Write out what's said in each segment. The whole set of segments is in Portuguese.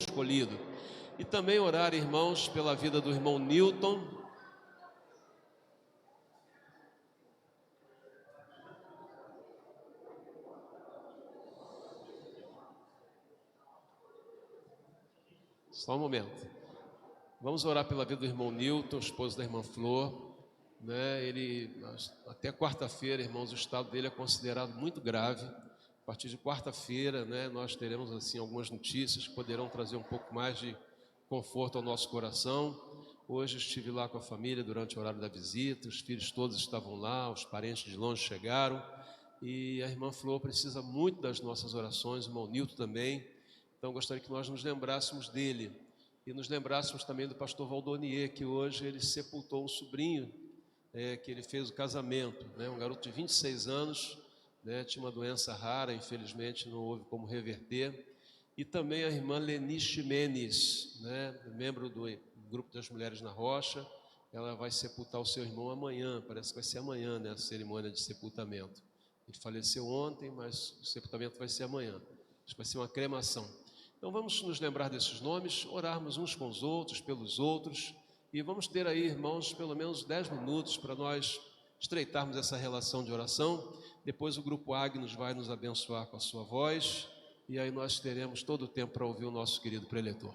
escolhido. E também orar, irmãos, pela vida do irmão Newton. Só um momento. Vamos orar pela vida do irmão Newton, esposo da irmã Flor. Ele, até quarta-feira, irmãos, o estado dele é considerado muito grave. A partir de quarta-feira, nós teremos assim algumas notícias que poderão trazer um pouco mais de conforto ao nosso coração. Hoje estive lá com a família durante o horário da visita, os filhos todos estavam lá, os parentes de longe chegaram, e a irmã Flor precisa muito das nossas orações, o irmão Newton também. Então gostaria que nós nos lembrássemos dele e nos lembrássemos também do pastor Valdonier, que hoje ele sepultou um sobrinho, que ele fez o casamento, um garoto de 26 anos, tinha uma doença rara, infelizmente não houve como reverter. E também a irmã Leni Ximenes, membro do Grupo das Mulheres na Rocha. Ela vai sepultar o seu irmão amanhã, parece que vai ser amanhã, a cerimônia de sepultamento. Ele faleceu ontem, mas o sepultamento vai ser amanhã. Acho que vai ser uma cremação. Então vamos nos lembrar desses nomes, orarmos uns com os outros, pelos outros, e vamos ter aí, irmãos, pelo menos 10 minutos para nós estreitarmos essa relação de oração. Depois o grupo Agnus vai nos abençoar com a sua voz, e aí nós teremos todo o tempo para ouvir o nosso querido preletor.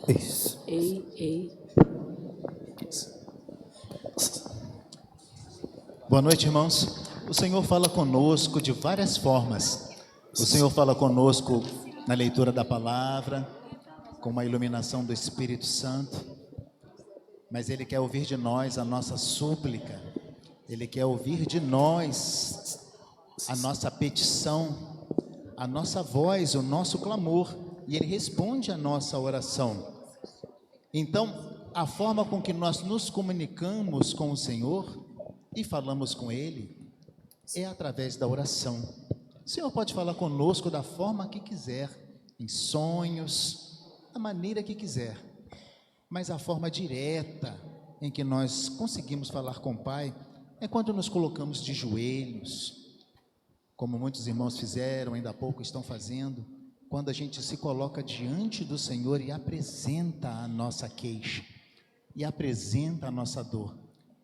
Isso. Ei. Boa noite, irmãos. O Senhor fala conosco de várias formas. O Senhor fala conosco na leitura da palavra, com uma iluminação do Espírito Santo. Mas Ele quer ouvir de nós a nossa súplica. Ele quer ouvir de nós a nossa petição, a nossa voz, o nosso clamor. E Ele responde a nossa oração. Então, a forma com que nós nos comunicamos com o Senhor e falamos com Ele é através da oração. O Senhor pode falar conosco da forma que quiser, em sonhos, da maneira que quiser, mas a forma direta em que nós conseguimos falar com o Pai é quando nos colocamos de joelhos, como muitos irmãos fizeram, ainda há pouco estão fazendo, quando a gente se coloca diante do Senhor e apresenta a nossa queixa, e apresenta a nossa dor.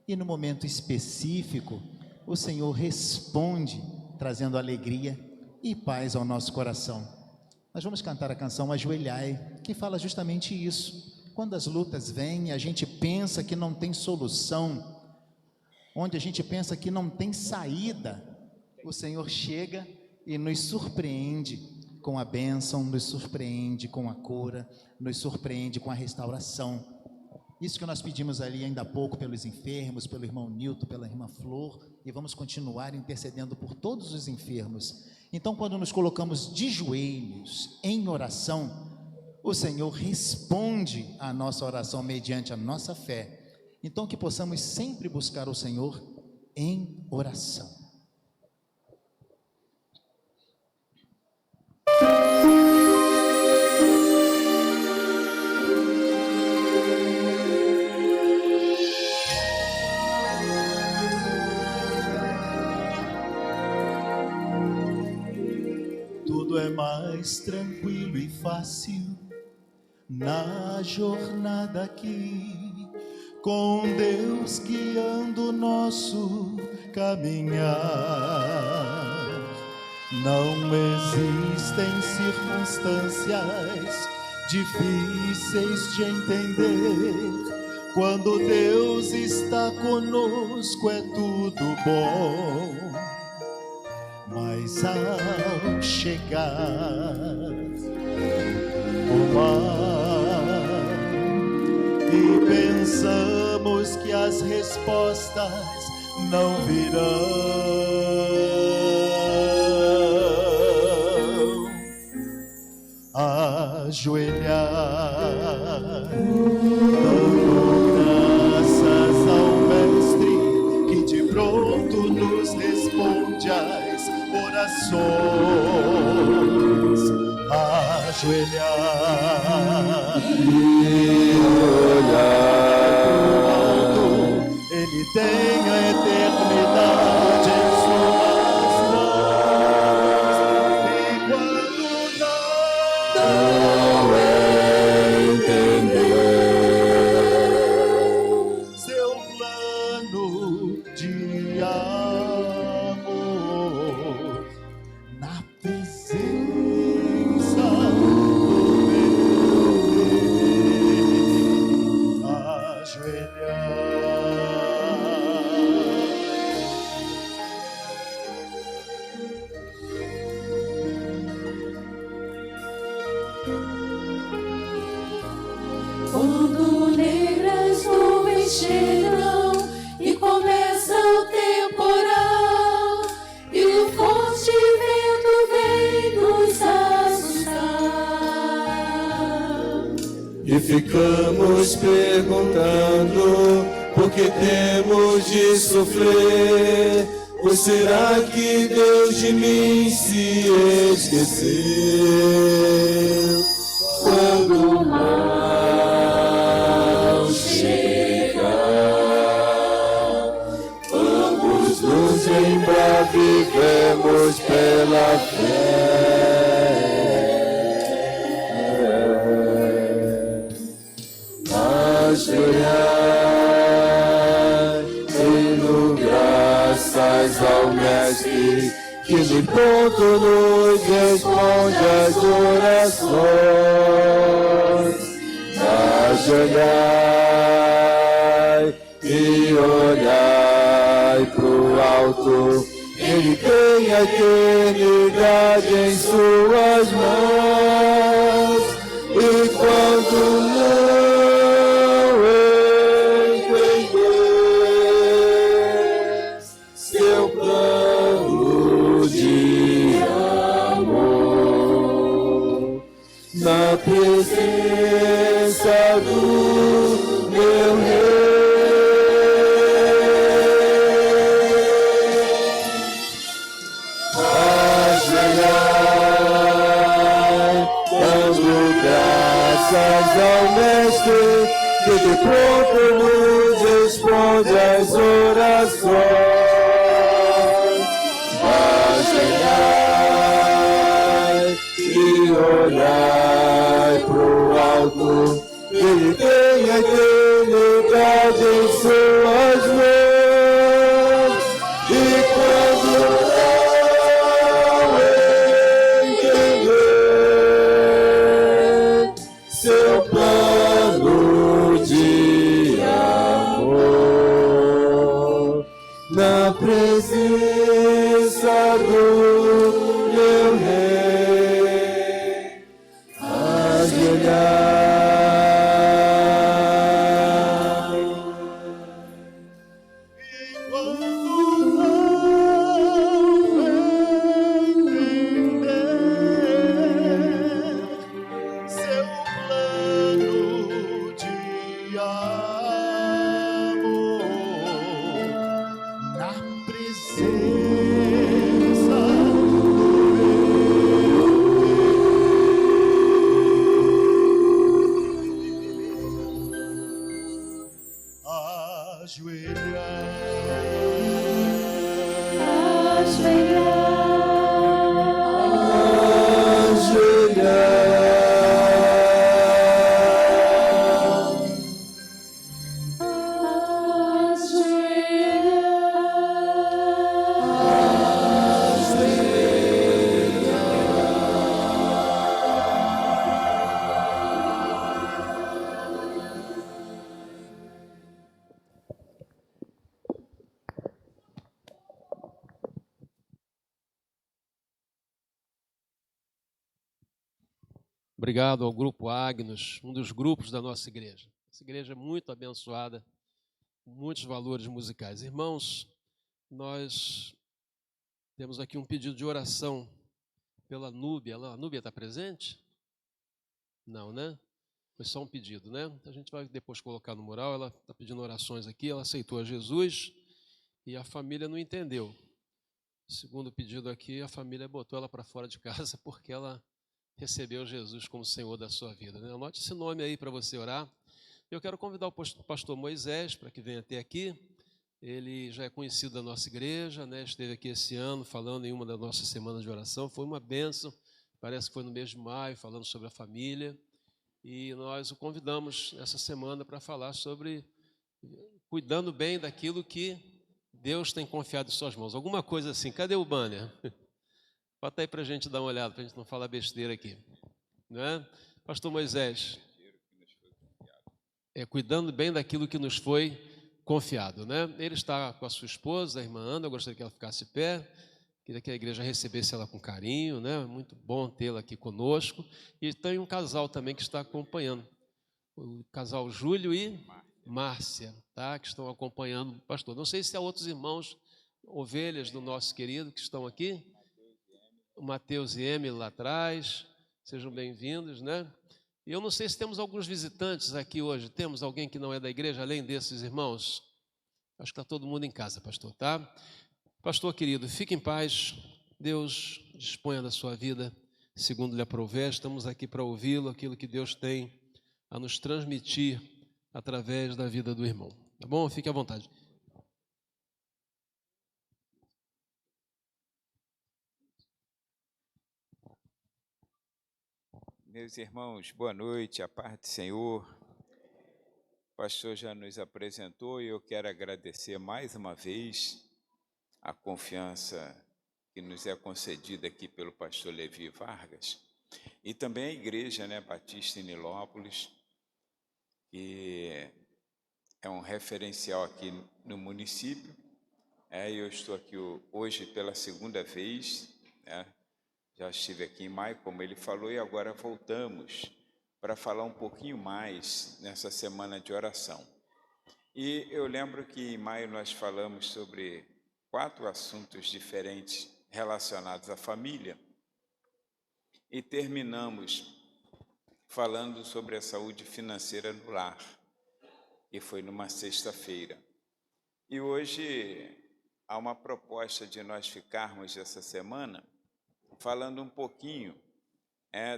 E no momento específico, o Senhor responde, trazendo alegria e paz ao nosso coração. Nós vamos cantar a canção Ajoelhai, que fala justamente isso. Quando as lutas vêm e a gente pensa que não tem solução, onde a gente pensa que não tem saída, o Senhor chega e nos surpreende com a bênção, nos surpreende com a cura, nos surpreende com a restauração. Isso que nós pedimos ali ainda há pouco pelos enfermos, pelo irmão Nilton, pela irmã Flor, e vamos continuar intercedendo por todos os enfermos. Então, quando nos colocamos de joelhos em oração, o Senhor responde à nossa oração mediante a nossa fé. Então, que possamos sempre buscar o Senhor em oração. Tudo é mais tranquilo e fácil na jornada aqui, com Deus guiando o nosso caminhar. Não existem circunstâncias difíceis de entender. Quando Deus está conosco é tudo bom. Mas ao chegar o mar e pensamos que as respostas não virão, ajoelhar, dando graças ao Mestre que de pronto nos responde às orações, ajoelhar e olhar pro alto. Ele tem a eternidade em suas mãos, e quando não entender seu plano de amor, na presença do meu Deus, ajoelhar. Quando negras nuvens chegam e começa o temporal, e o forte vento vem nos assustar, e ficamos perguntando por que temos de sofrer. Ou será que Deus de mim se esqueceu? Quando o mal chega, vamos nos lembrar, vivemos pela fé. Ajoelhar, dando graças ao Mestre que de pronto nos responde as orações. Ajoelhai e olhai pro alto, Ele tem a eternidade em suas mãos. E quando não entender seu plano de amor, na presença do meu Rei, graças ao Mestre, que de pronto nos responde as orações. Ajoelhai e olhai pro alto, Ele tem a eternidade em suas mãos. E quando seu plano de amor, na presença do meu Rei, ajoelhai. Obrigado ao Grupo Agnus, um dos grupos da nossa igreja. Essa igreja é muito abençoada, com muitos valores musicais. Irmãos, nós temos aqui um pedido de oração pela Núbia. A Núbia está presente? Não, né? Foi só um pedido, né? A gente vai depois colocar no mural. Ela está pedindo orações aqui, ela aceitou a Jesus e a família não entendeu. Segundo o pedido aqui, a família botou ela para fora de casa porque ela recebeu Jesus como Senhor da sua vida, né? Anote esse nome aí para você orar. Eu quero convidar o pastor Moisés para que venha até aqui. Ele já é conhecido da nossa igreja, né? Esteve aqui esse ano falando em uma das nossas semanas de oração. Foi uma bênção, parece que foi no mês de maio, falando sobre a família. E nós o convidamos essa semana para falar sobre cuidando bem daquilo que Deus tem confiado em suas mãos. Alguma coisa assim. Cadê o banner? Bota aí para a gente dar uma olhada, para a gente não falar besteira aqui. Não é? Pastor Moisés, cuidando bem daquilo que nos foi confiado, né? Ele está com a sua esposa, a irmã Ana. Eu gostaria que ela ficasse de pé. Queria que a igreja recebesse ela com carinho, né? Muito bom tê-la aqui conosco. E tem um casal também que está acompanhando. O casal Júlio e Márcia, tá? Que estão acompanhando o pastor. Não sei se há outros irmãos, ovelhas do nosso querido, que estão aqui. O Mateus e Emily lá atrás, sejam bem-vindos, né? E eu não sei se temos alguns visitantes aqui hoje. Temos alguém que não é da igreja, além desses irmãos? Acho que está todo mundo em casa, pastor, tá? Pastor querido, fique em paz. Deus disponha da sua vida segundo lhe aprouver. Estamos aqui para ouvi-lo, aquilo que Deus tem a nos transmitir através da vida do irmão. Tá bom? Fique à vontade. Meus irmãos, boa noite, a paz do Senhor. O pastor já nos apresentou e eu quero agradecer mais uma vez a confiança que nos é concedida aqui pelo pastor Levi Vargas, e também a igreja, né, Batista em Nilópolis, que é um referencial aqui no município. Eu estou aqui hoje pela segunda vez, né? Já estive aqui em maio, como ele falou, e agora voltamos para falar um pouquinho mais nessa semana de oração. E eu lembro que em maio nós falamos sobre 4 assuntos diferentes relacionados à família e terminamos falando sobre a saúde financeira no lar, e foi numa sexta-feira. E hoje há uma proposta de nós ficarmos essa semana falando um pouquinho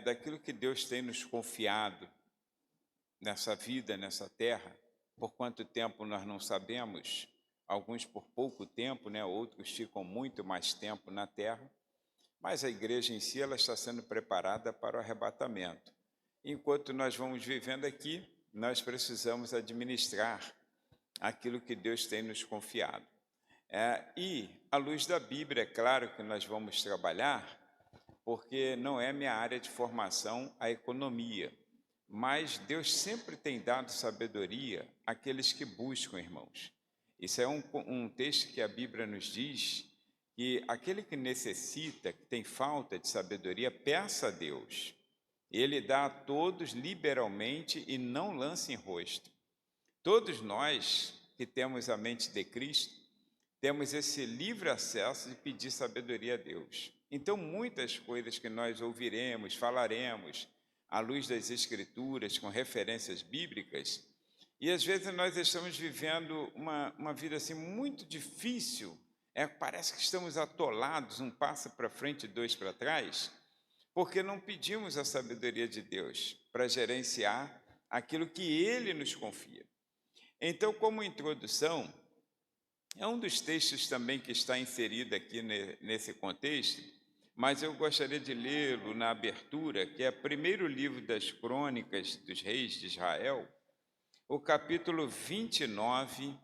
daquilo que Deus tem nos confiado nessa vida, nessa terra. Por quanto tempo nós não sabemos, alguns por pouco tempo, né? Outros ficam muito mais tempo na terra, mas a igreja em si ela está sendo preparada para o arrebatamento. Enquanto nós vamos vivendo aqui, nós precisamos administrar aquilo que Deus tem nos confiado. E, à luz da Bíblia, é claro que nós vamos trabalhar, porque não é minha área de formação a economia, mas Deus sempre tem dado sabedoria àqueles que buscam, irmãos. Isso é um texto que a Bíblia nos diz que aquele que necessita, que tem falta de sabedoria, peça a Deus. Ele dá a todos liberalmente e não lança em rosto. Todos nós que temos a mente de Cristo, temos esse livre acesso de pedir sabedoria a Deus. Então, muitas coisas que nós ouviremos, falaremos, à luz das Escrituras, com referências bíblicas, e às vezes nós estamos vivendo uma vida assim muito difícil, parece que estamos atolados, um passo para frente e 2 para trás, porque não pedimos a sabedoria de Deus para gerenciar aquilo que Ele nos confia. Então, como introdução, é um dos textos também que está inserido aqui nesse contexto, mas eu gostaria de lê-lo na abertura, que é o primeiro livro das Crônicas dos Reis de Israel, o capítulo 29,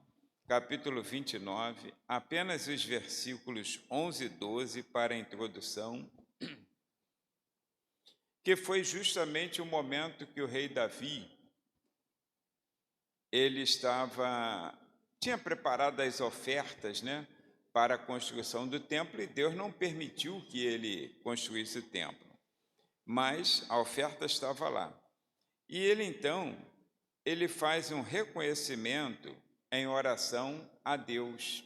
apenas os versículos 11 e 12 para a introdução, que foi justamente o momento que o rei Davi, ele tinha preparado as ofertas, né, para a construção do templo, e Deus não permitiu que ele construísse o templo, mas a oferta estava lá. E ele então, ele faz um reconhecimento em oração a Deus.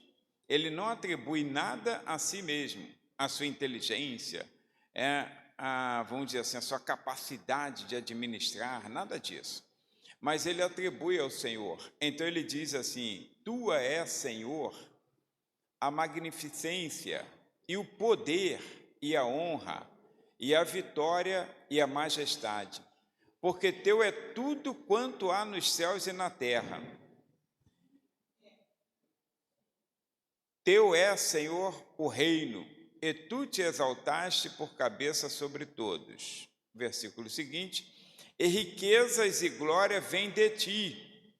Ele não atribui nada a si mesmo, a sua inteligência, vamos dizer assim, a sua capacidade de administrar, nada disso. Mas ele atribui ao Senhor. Então ele diz assim: Tua é, Senhor, a magnificência e o poder e a honra e a vitória e a majestade, porque teu é tudo quanto há nos céus e na terra. Teu é, Senhor, o reino, e tu te exaltaste por cabeça sobre todos. Versículo seguinte: e riquezas e glória vêm de ti,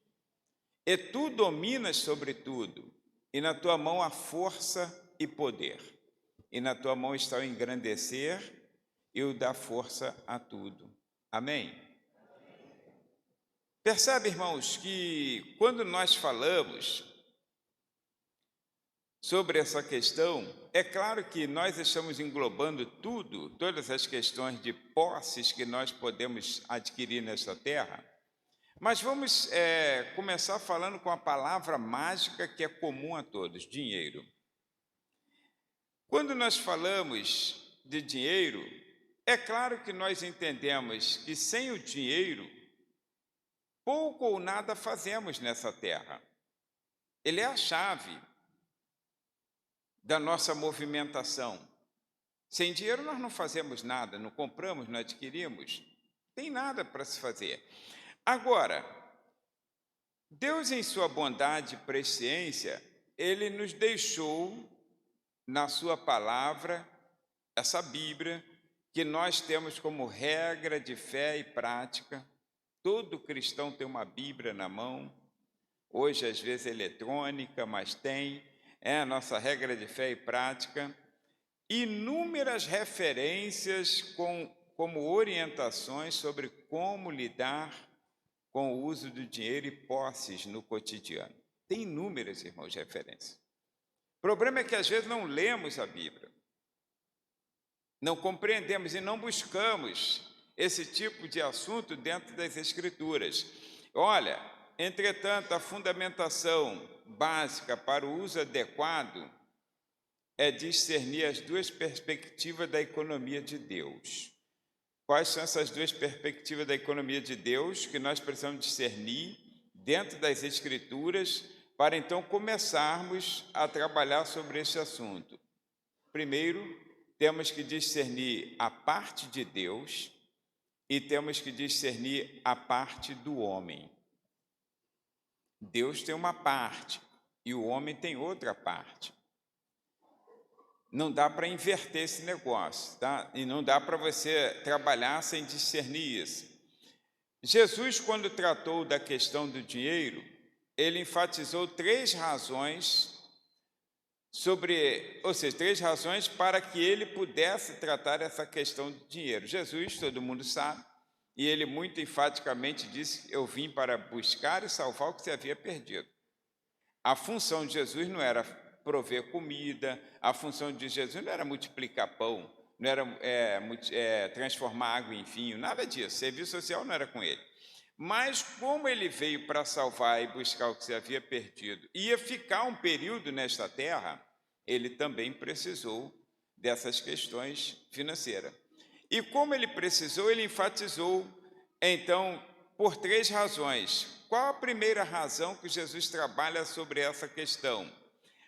e tu dominas sobre tudo, e na tua mão há força e poder, e na tua mão está o engrandecer e o dar força a tudo. Amém? Percebe, irmãos, que quando nós falamos sobre essa questão, é claro que nós estamos englobando tudo, todas as questões de posses que nós podemos adquirir nesta terra, mas vamos começar falando com a palavra mágica que é comum a todos: dinheiro. Quando nós falamos de dinheiro, é claro que nós entendemos que sem o dinheiro, pouco ou nada fazemos nessa terra. Ele é a chave da nossa movimentação. Sem dinheiro nós não fazemos nada, não compramos, não adquirimos, tem nada para se fazer. Agora, Deus, em sua bondade e presciência, Ele nos deixou na sua palavra, essa Bíblia, que nós temos como regra de fé e prática. Todo cristão tem uma Bíblia na mão, hoje às vezes eletrônica, mas tem, é a nossa regra de fé e prática, inúmeras referências como orientações sobre como lidar com o uso do dinheiro e posses no cotidiano. Tem inúmeras, irmãos, referências. O problema é que às vezes não lemos a Bíblia, não compreendemos e não buscamos esse tipo de assunto dentro das Escrituras. Olha, entretanto, a fundamentação básica para o uso adequado é discernir as duas perspectivas da economia de Deus. Quais são essas duas perspectivas da economia de Deus que nós precisamos discernir dentro das Escrituras para então começarmos a trabalhar sobre esse assunto? Primeiro, temos que discernir a parte de Deus e temos que discernir a parte do homem. Deus tem uma parte e o homem tem outra parte. Não dá para inverter esse negócio, tá? E não dá para você trabalhar sem discernir isso. Jesus, quando tratou da questão do dinheiro, ele enfatizou três razões três razões para que ele pudesse tratar essa questão do dinheiro. Jesus, todo mundo sabe, e ele muito enfaticamente disse: eu vim para buscar e salvar o que se havia perdido. A função de Jesus não era prover comida, a função de Jesus não era multiplicar pão, não era transformar água em vinho, nada disso. Serviço social não era com ele. Mas como ele veio para salvar e buscar o que se havia perdido, ia ficar um período nesta terra, ele também precisou dessas questões financeiras. E como ele precisou, ele enfatizou, então, por três razões. Qual a primeira razão que Jesus trabalha sobre essa questão?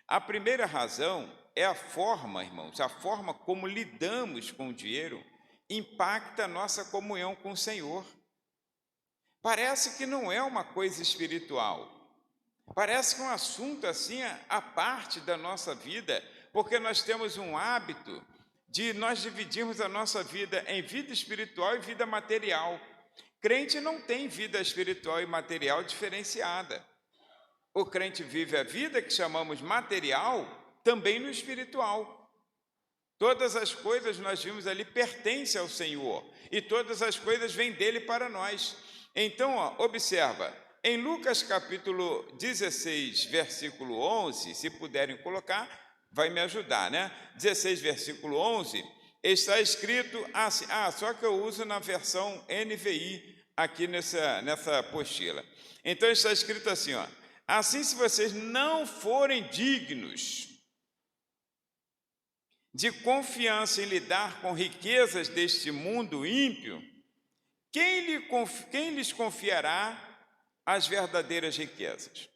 A primeira razão é a forma, irmãos, a forma como lidamos com o dinheiro impacta a nossa comunhão com o Senhor. Parece que não é uma coisa espiritual, parece que é um assunto assim à parte da nossa vida, porque nós temos um hábito de nós dividirmos a nossa vida em vida espiritual e vida material. Crente não tem vida espiritual e material diferenciada. O crente vive a vida que chamamos material, também no espiritual. Todas as coisas nós vimos ali pertencem ao Senhor, e todas as coisas vêm dele para nós. Então, observa, em Lucas capítulo 16, versículo 11, se puderem colocar, vai me ajudar, né? 16, versículo 11, está escrito assim, só que eu uso na versão NVI aqui nessa apostila. Então está escrito assim, ó: assim, se vocês não forem dignos de confiança em lidar com riquezas deste mundo ímpio, quem lhes confiará as verdadeiras riquezas?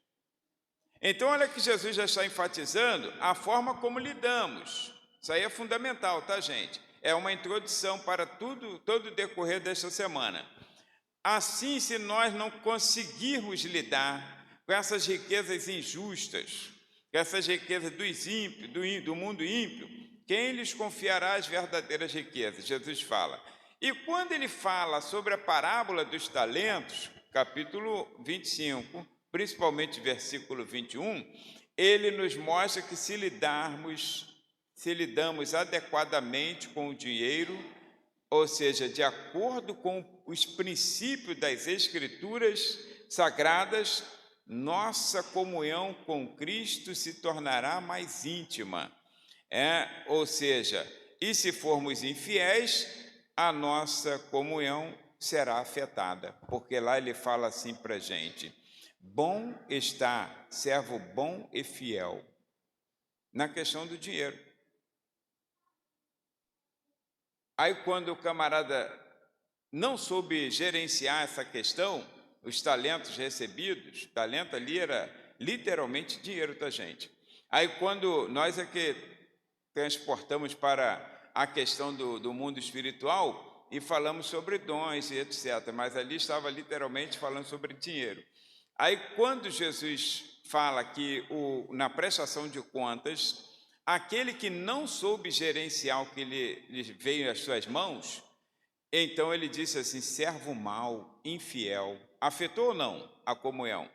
Então, olha que Jesus já está enfatizando a forma como lidamos. Isso aí é fundamental, tá, gente? É uma introdução para todo o decorrer desta semana. Assim, se nós não conseguirmos lidar com essas riquezas injustas, com essas riquezas dos ímpios, do mundo ímpio, quem lhes confiará as verdadeiras riquezas? Jesus fala. E quando ele fala sobre a parábola dos talentos, capítulo 25, principalmente versículo 21, ele nos mostra que se lidamos adequadamente com o dinheiro, ou seja, de acordo com os princípios das Escrituras sagradas, nossa comunhão com Cristo se tornará mais íntima. Ou seja, e se formos infiéis, a nossa comunhão será afetada, porque lá ele fala assim para a gente: bom está, servo bom e fiel, na questão do dinheiro. Aí quando o camarada não soube gerenciar essa questão, os talentos recebidos, talento ali era literalmente dinheiro da gente. Aí quando nós é que transportamos para a questão do mundo espiritual e falamos sobre dons e etc., mas ali estava literalmente falando sobre dinheiro. Aí quando Jesus fala que na prestação de contas, aquele que não soube gerenciar o que lhe veio às suas mão, então ele disse assim: servo mau, infiel. Afetou ou não a comunhão?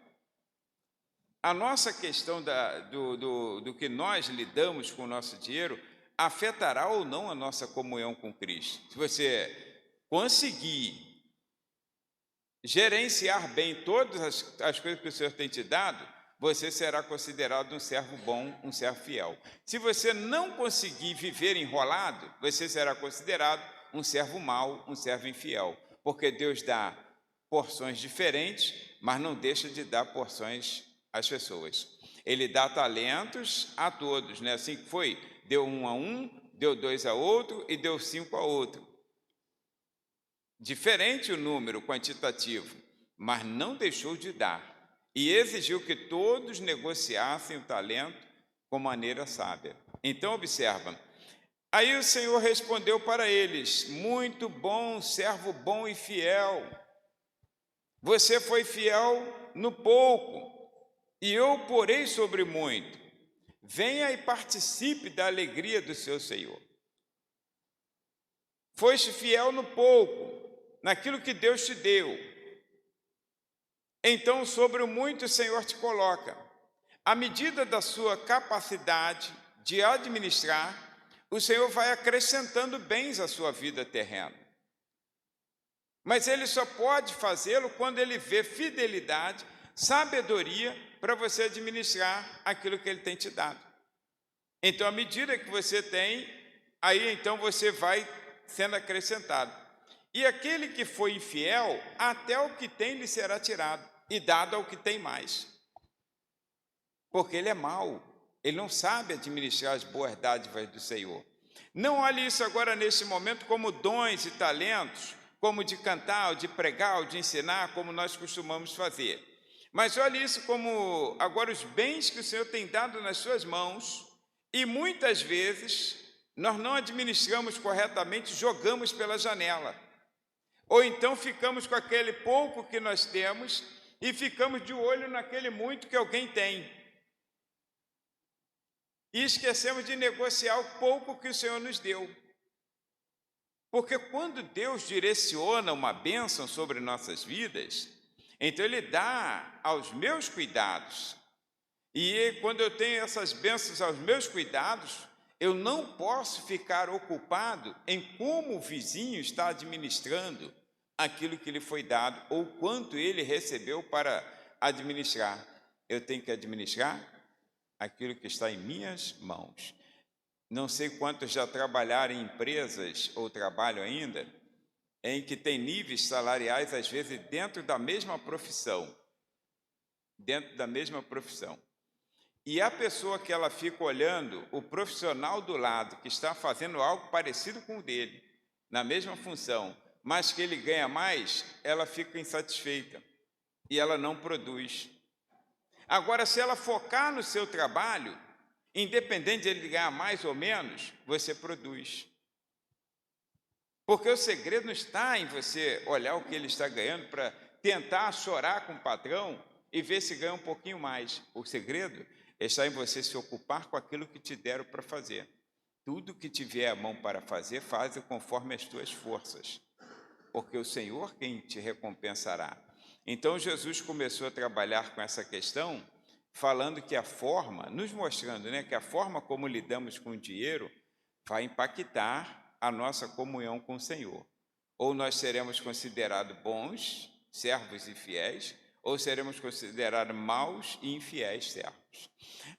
A nossa questão do que nós lidamos com o nosso dinheiro afetará ou não a nossa comunhão com Cristo. Se você conseguir gerenciar bem todas as coisas que o Senhor tem te dado, você será considerado um servo bom, um servo fiel. Se você não conseguir viver enrolado, você será considerado um servo mau, um servo infiel. Porque Deus dá porções diferentes, mas não deixa de dar porções às pessoas. Ele dá talentos a todos, né? Assim que foi, deu 1 a um, deu 2 a outro e deu 5 a outro. Diferente o número quantitativo, mas não deixou de dar. E exigiu que todos negociassem o talento com maneira sábia. Então, observa. Aí o Senhor respondeu para eles: muito bom, servo bom e fiel. Você foi fiel no pouco, e eu porei sobre muito. Venha e participe da alegria do seu Senhor. Foste fiel no pouco, naquilo que Deus te deu. Então, sobre o muito o Senhor te coloca. À medida da sua capacidade de administrar, o Senhor vai acrescentando bens à sua vida terrena. Mas Ele só pode fazê-lo quando Ele vê fidelidade, sabedoria para você administrar aquilo que Ele tem te dado. Então, à medida que você tem, aí então você vai sendo acrescentado. E aquele que foi infiel, até o que tem lhe será tirado e dado ao que tem mais. Porque ele é mau, ele não sabe administrar as boas dádivas do Senhor. Não olhe isso agora nesse momento como dons e talentos, como de cantar, ou de pregar, ou de ensinar, como nós costumamos fazer. Mas olhe isso como agora os bens que o Senhor tem dado nas suas mãos, e muitas vezes nós não administramos corretamente, jogamos pela janela. Ou então ficamos com aquele pouco que nós temos e ficamos de olho naquele muito que alguém tem. E esquecemos de negociar o pouco que o Senhor nos deu. Porque quando Deus direciona uma bênção sobre nossas vidas, então Ele dá aos meus cuidados. E quando eu tenho essas bênçãos aos meus cuidados, eu não posso ficar ocupado em como o vizinho está administrando aquilo que lhe foi dado, ou quanto ele recebeu para administrar. Eu tenho que administrar aquilo que está em minhas mãos. Não sei quantos já trabalharam em empresas, ou trabalham ainda, em que tem níveis salariais, às vezes, dentro da mesma profissão. Dentro da mesma profissão. E a pessoa que ela fica olhando, o profissional do lado, que está fazendo algo parecido com o dele, na mesma função, mas que ele ganha mais, ela fica insatisfeita e ela não produz. Agora, se ela focar no seu trabalho, independente de ele ganhar mais ou menos, você produz. Porque o segredo não está em você olhar o que ele está ganhando para tentar chorar com o patrão e ver se ganha um pouquinho mais. O segredo está em você se ocupar com aquilo que te deram para fazer. Tudo que tiver a mão para fazer, faz conforme as tuas forças. Porque o Senhor quem te recompensará. Então Jesus começou a trabalhar com essa questão, falando que a forma, nos mostrando, que a forma como lidamos com o dinheiro vai impactar a nossa comunhão com o Senhor. Ou nós seremos considerados bons, servos e fiéis, ou seremos considerados maus e infiéis servos.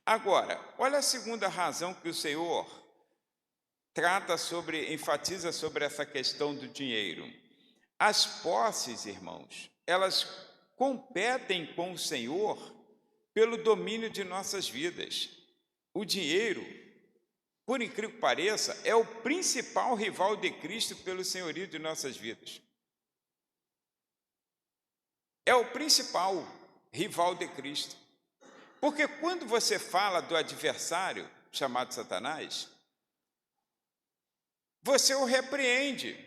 Agora, olha a segunda razão que o Senhor enfatiza sobre essa questão do dinheiro. As posses, irmãos, elas competem com o Senhor pelo domínio de nossas vidas. O dinheiro, por incrível que pareça, é o principal rival de Cristo pelo senhorio de nossas vidas. É o principal rival de Cristo. Porque quando você fala do adversário, chamado Satanás, você o repreende.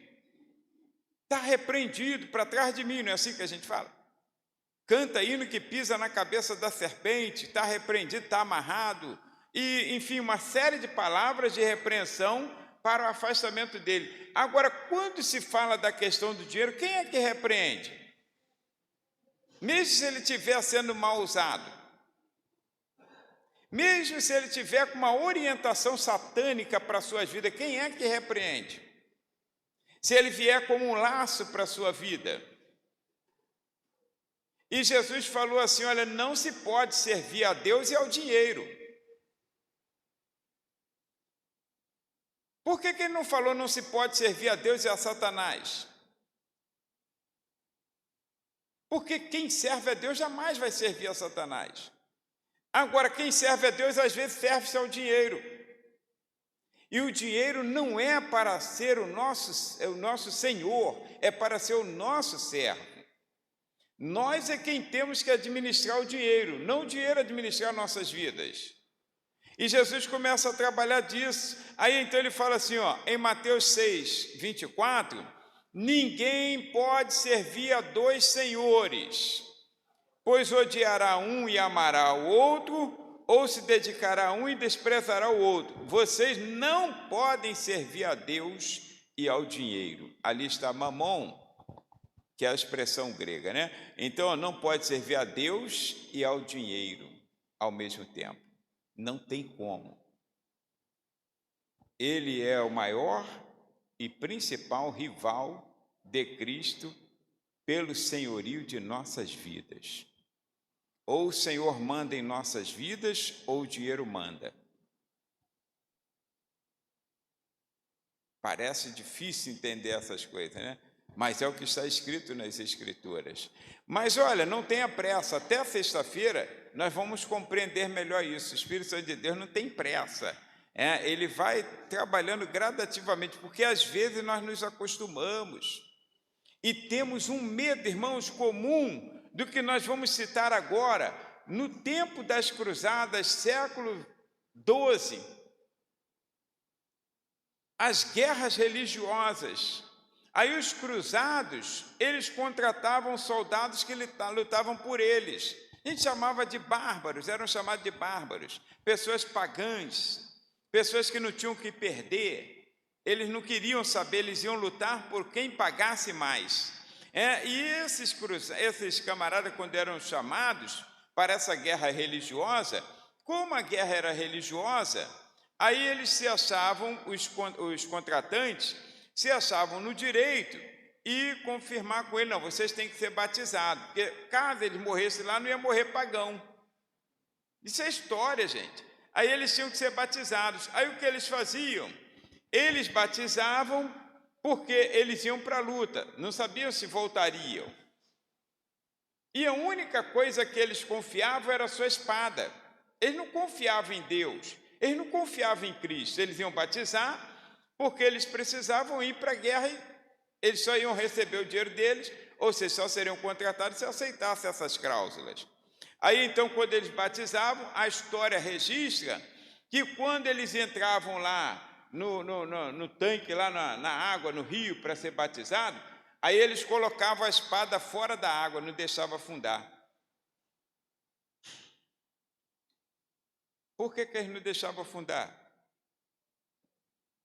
Está repreendido para trás de mim, não é assim que a gente fala? Canta hino que pisa na cabeça da serpente, está repreendido, está amarrado, e enfim, uma série de palavras de repreensão para o afastamento dele. Agora, quando se fala da questão do dinheiro, quem é que repreende? Mesmo se ele estiver sendo mal usado. Mesmo se ele tiver com uma orientação satânica para a sua vida, quem é que repreende? Se ele vier como um laço para a sua vida. E Jesus falou assim, olha, não se pode servir a Deus e ao dinheiro. Por que ele não falou não se pode servir a Deus e a Satanás? Porque quem serve a Deus jamais vai servir a Satanás. Agora, quem serve a Deus, às vezes, serve-se ao dinheiro. E o dinheiro não é para ser o nosso Senhor, é para ser o nosso servo. Nós é quem temos que administrar o dinheiro, não o dinheiro administrar nossas vidas. E Jesus começa a trabalhar disso. Aí, então, ele fala assim, em Mateus 6, 24, ninguém pode servir a dois senhores, pois odiará um e amará o outro, ou se dedicará a um e desprezará o outro. Vocês não podem servir a Deus e ao dinheiro. Ali está mamon, que é a expressão grega, né? Então, não pode servir a Deus e ao dinheiro ao mesmo tempo. Não tem como. Ele é o maior e principal rival de Cristo pelo senhorio de nossas vidas. Ou o Senhor manda em nossas vidas, ou o dinheiro manda. Parece difícil entender essas coisas, né? Mas é o que está escrito nas Escrituras. Mas olha, não tenha pressa, até sexta-feira nós vamos compreender melhor isso. O Espírito Santo de Deus não tem pressa. Ele vai trabalhando gradativamente, porque às vezes nós nos acostumamos. E temos um medo, irmãos, comum do que nós vamos citar agora. No tempo das cruzadas, século XII, as guerras religiosas. Aí os cruzados, eles contratavam soldados que lutavam por eles. A gente chamava de bárbaros, eram chamados de bárbaros. Pessoas pagãs, pessoas que não tinham que perder. Eles não queriam saber, eles iam lutar por quem pagasse mais. E esses camaradas, quando eram chamados para essa guerra religiosa, como a guerra era religiosa, aí eles se achavam, os contratantes, se achavam no direito e confirmar com ele, não, vocês têm que ser batizados, porque caso eles morressem lá, não ia morrer pagão. Isso é história, gente. Aí eles tinham que ser batizados. Aí o que eles faziam? Eles batizavam porque eles iam para a luta, não sabiam se voltariam. E a única coisa que eles confiavam era a sua espada. Eles não confiavam em Deus, eles não confiavam em Cristo. Eles iam batizar porque eles precisavam ir para a guerra e eles só iam receber o dinheiro deles, ou seja, só seriam contratados se aceitassem essas cláusulas. Aí, então, quando eles batizavam, a história registra que quando eles entravam lá no tanque, lá na água, no rio, para ser batizado, aí eles colocavam a espada fora da água, não deixavam afundar. Por que eles não deixavam afundar?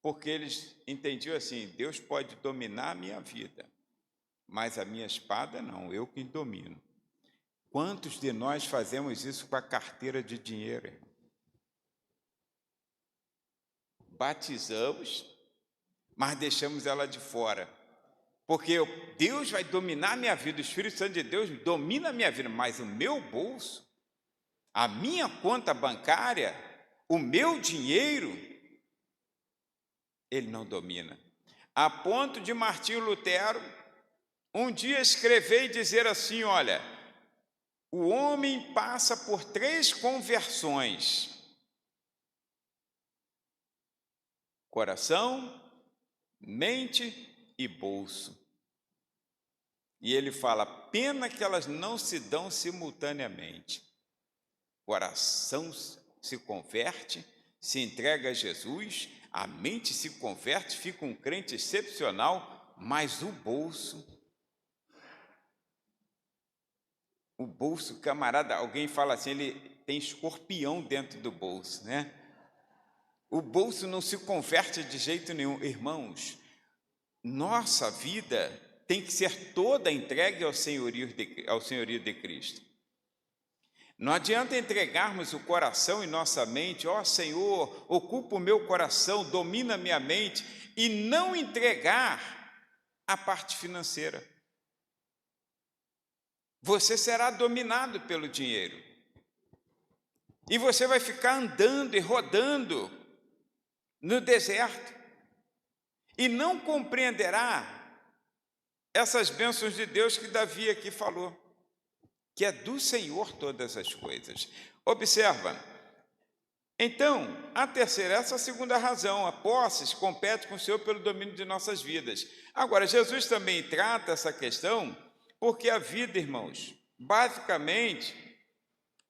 Porque eles entendiam assim, Deus pode dominar a minha vida, mas a minha espada não, eu que domino. Quantos de nós fazemos isso com a carteira de dinheiro? Batizamos, mas deixamos ela de fora. Porque Deus vai dominar a minha vida, o Espírito Santo de Deus domina a minha vida, mas o meu bolso, a minha conta bancária, o meu dinheiro, ele não domina. A ponto de Martinho Lutero um dia escrever e dizer assim, olha, o homem passa por 3 conversões: coração, mente e bolso. E ele fala, pena que elas não se dão simultaneamente. Coração se converte, se entrega a Jesus, a mente se converte, fica um crente excepcional, mas o bolso, camarada, alguém fala assim, ele tem escorpião dentro do bolso, né? O bolso não se converte de jeito nenhum. Irmãos, nossa vida tem que ser toda entregue ao senhorio de Cristo. Não adianta entregarmos o coração e nossa mente, ó Senhor, ocupa o meu coração, domina a minha mente, e não entregar a parte financeira. Você será dominado pelo dinheiro. E você vai ficar andando e rodando no deserto. E não compreenderá essas bênçãos de Deus que Davi aqui falou, que é do Senhor todas as coisas. Observa, então, a terceira, essa é a segunda razão, a posses compete com o Senhor pelo domínio de nossas vidas. Agora, Jesus também trata essa questão, porque a vida, irmãos, basicamente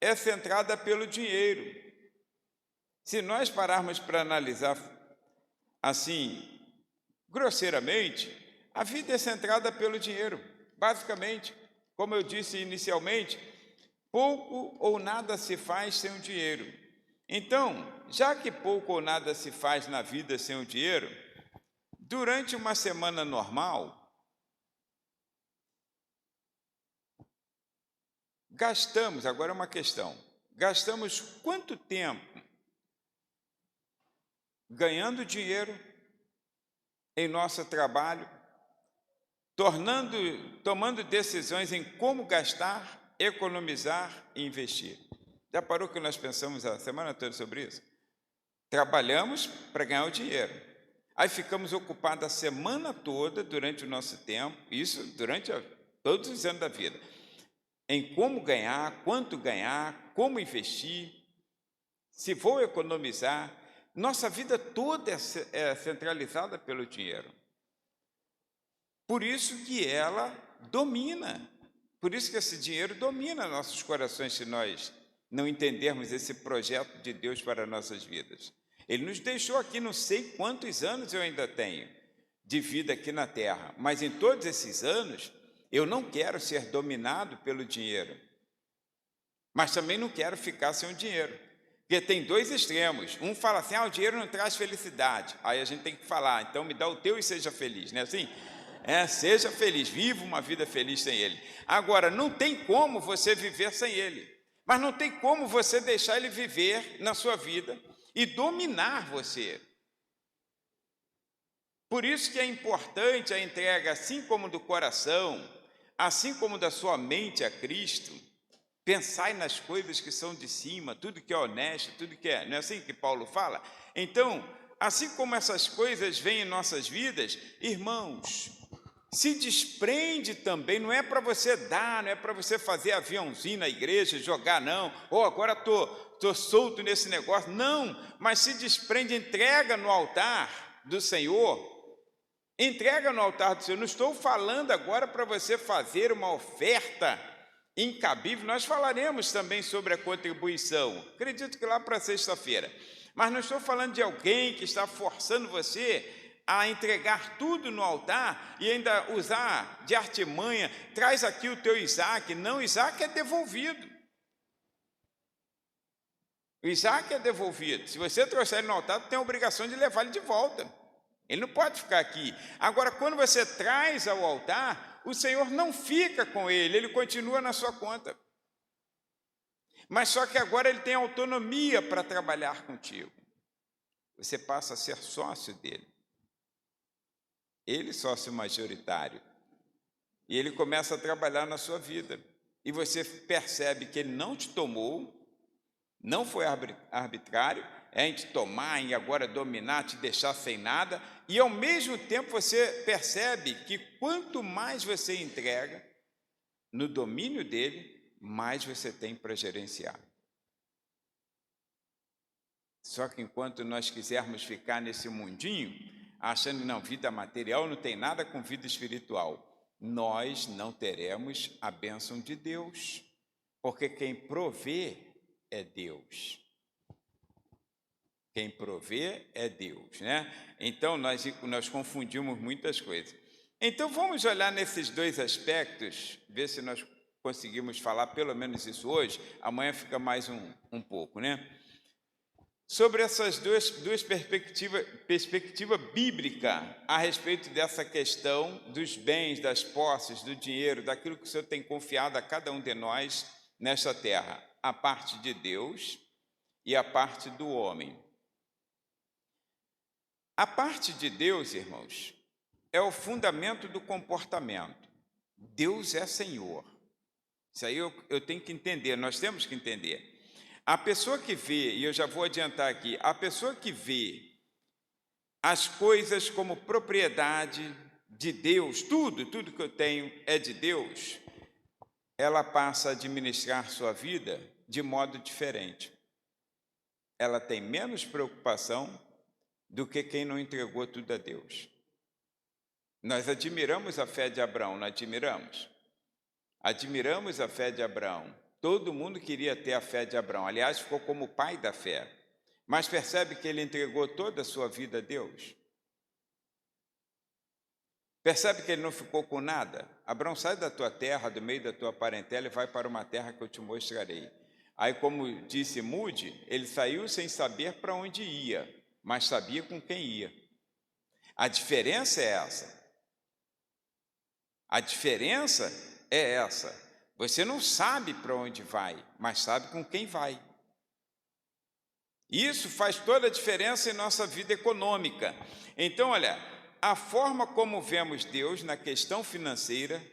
é centrada pelo dinheiro. Se nós pararmos para analisar assim, grosseiramente, a vida é centrada pelo dinheiro, basicamente. Como eu disse inicialmente, pouco ou nada se faz sem o dinheiro. Então, já que pouco ou nada se faz na vida sem o dinheiro, durante uma semana normal, gastamos, agora é uma questão, gastamos quanto tempo ganhando dinheiro em nosso trabalho, tomando decisões em como gastar, economizar e investir. Já parou que nós pensamos a semana toda sobre isso? Trabalhamos para ganhar o dinheiro. Aí ficamos ocupados a semana toda, durante o nosso tempo, isso durante todos os anos da vida, em como ganhar, quanto ganhar, como investir, se vou economizar. Nossa vida toda é centralizada pelo dinheiro. Por isso que ela domina, por isso que esse dinheiro domina nossos corações, se nós não entendermos esse projeto de Deus para nossas vidas. Ele nos deixou aqui, não sei quantos anos eu ainda tenho de vida aqui na Terra, mas em todos esses anos, eu não quero ser dominado pelo dinheiro, mas também não quero ficar sem o dinheiro. Porque tem dois extremos. Um fala assim, o dinheiro não traz felicidade. Aí a gente tem que falar, então me dá o teu e seja feliz, não é assim? Seja feliz, viva uma vida feliz sem ele. Agora, não tem como você viver sem ele, mas não tem como você deixar ele viver na sua vida e dominar você. Por isso que é importante a entrega, assim como do coração, assim como da sua mente a Cristo. Pensai nas coisas que são de cima, tudo que é honesto, tudo que é... Não é assim que Paulo fala? Então, assim como essas coisas vêm em nossas vidas, irmãos, se desprende também, não é para você dar, não é para você fazer aviãozinho na igreja, jogar não, agora estou solto nesse negócio, não, mas se desprende, entrega no altar do Senhor, entrega no altar do Senhor. Não estou falando agora para você fazer uma oferta incabível, nós falaremos também sobre a contribuição, acredito que lá para sexta-feira, mas não estou falando de alguém que está forçando você a entregar tudo no altar e ainda usar de artimanha, traz aqui o teu Isaac. Não, Isaac é devolvido. O Isaac é devolvido. Se você trouxer ele no altar, você tem a obrigação de levar ele de volta. Ele não pode ficar aqui. Agora, quando você traz ao altar, o Senhor não fica com ele continua na sua conta. Mas só que agora ele tem autonomia para trabalhar contigo. Você passa a ser sócio dele. Ele sócio majoritário. E ele começa a trabalhar na sua vida. E você percebe que ele não te tomou, não foi arbitrário, em te tomar, em agora dominar, te deixar sem nada, e ao mesmo tempo você percebe que quanto mais você entrega no domínio dele, mais você tem para gerenciar. Só que enquanto nós quisermos ficar nesse mundinho, achando que não, vida material não tem nada com vida espiritual, nós não teremos a bênção de Deus, porque quem provê é Deus. Quem provê é Deus, né? Então, nós confundimos muitas coisas. Então, vamos olhar nesses dois aspectos, ver se nós conseguimos falar pelo menos isso hoje, amanhã fica mais um pouco, né? Sobre essas duas perspectiva bíblica a respeito dessa questão dos bens, das posses, do dinheiro, daquilo que o Senhor tem confiado a cada um de nós nesta terra. a parte de Deus e a parte do homem. A parte de Deus, irmãos, é o fundamento do comportamento. Deus é Senhor. Isso aí eu tenho que entender, nós temos que entender. A pessoa que vê, e eu já vou adiantar aqui, a pessoa que vê as coisas como propriedade de Deus, tudo que eu tenho é de Deus, ela passa a administrar sua vida de modo diferente. Ela tem menos preocupação do que quem não entregou tudo a Deus. Nós admiramos a fé de Abraão, não admiramos? Admiramos a fé de Abraão. Todo mundo queria ter a fé de Abraão. Aliás, ficou como pai da fé. Mas percebe que ele entregou toda a sua vida a Deus? Percebe que ele não ficou com nada? Abraão, sai da tua terra, do meio da tua parentela e vai para uma terra que eu te mostrarei. Aí, como disse Moody, ele saiu sem saber para onde ia, mas sabia com quem ia. A diferença é essa. A diferença é essa. Você não sabe para onde vai, mas sabe com quem vai. Isso faz toda a diferença em nossa vida econômica. Então, olha, a forma como vemos Deus na questão financeira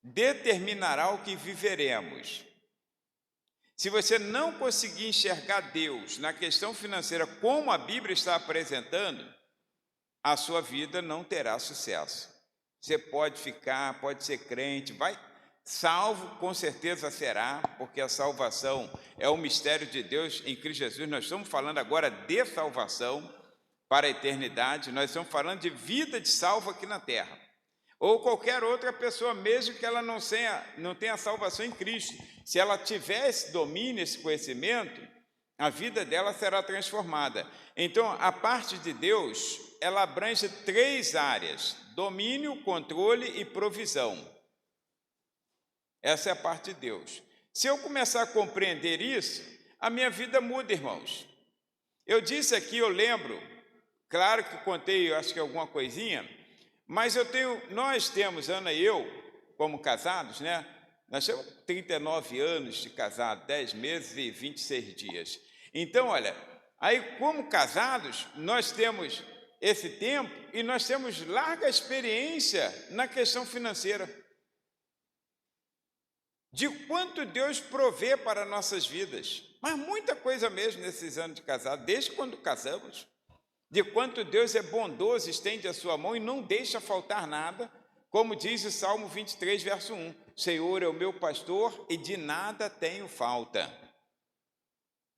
determinará o que viveremos. Se você não conseguir enxergar Deus na questão financeira como a Bíblia está apresentando, a sua vida não terá sucesso. Você pode ficar, pode ser crente, salvo com certeza será, porque a salvação é o mistério de Deus em Cristo Jesus. Nós estamos falando agora de salvação para a eternidade, nós estamos falando de vida de salvo aqui na terra. Ou qualquer outra pessoa, mesmo que ela não tenha salvação em Cristo. Se ela tiver esse domínio, esse conhecimento, a vida dela será transformada. Então, a parte de Deus, ela abrange 3 áreas: domínio, controle e provisão. Essa é a parte de Deus. Se eu começar a compreender isso, a minha vida muda, irmãos. Eu disse aqui, eu lembro, claro que contei, acho que alguma coisinha, mas nós temos, Ana e eu, como casados, né? Nós temos 39 anos de casado, 10 meses e 26 dias. Então, olha, aí como casados, nós temos esse tempo e nós temos larga experiência na questão financeira. De quanto Deus provê para nossas vidas, mas muita coisa mesmo nesses anos de casado, desde quando casamos, de quanto Deus é bondoso, estende a sua mão e não deixa faltar nada, como diz o Salmo 23, verso 1, Senhor é o meu pastor e de nada tenho falta.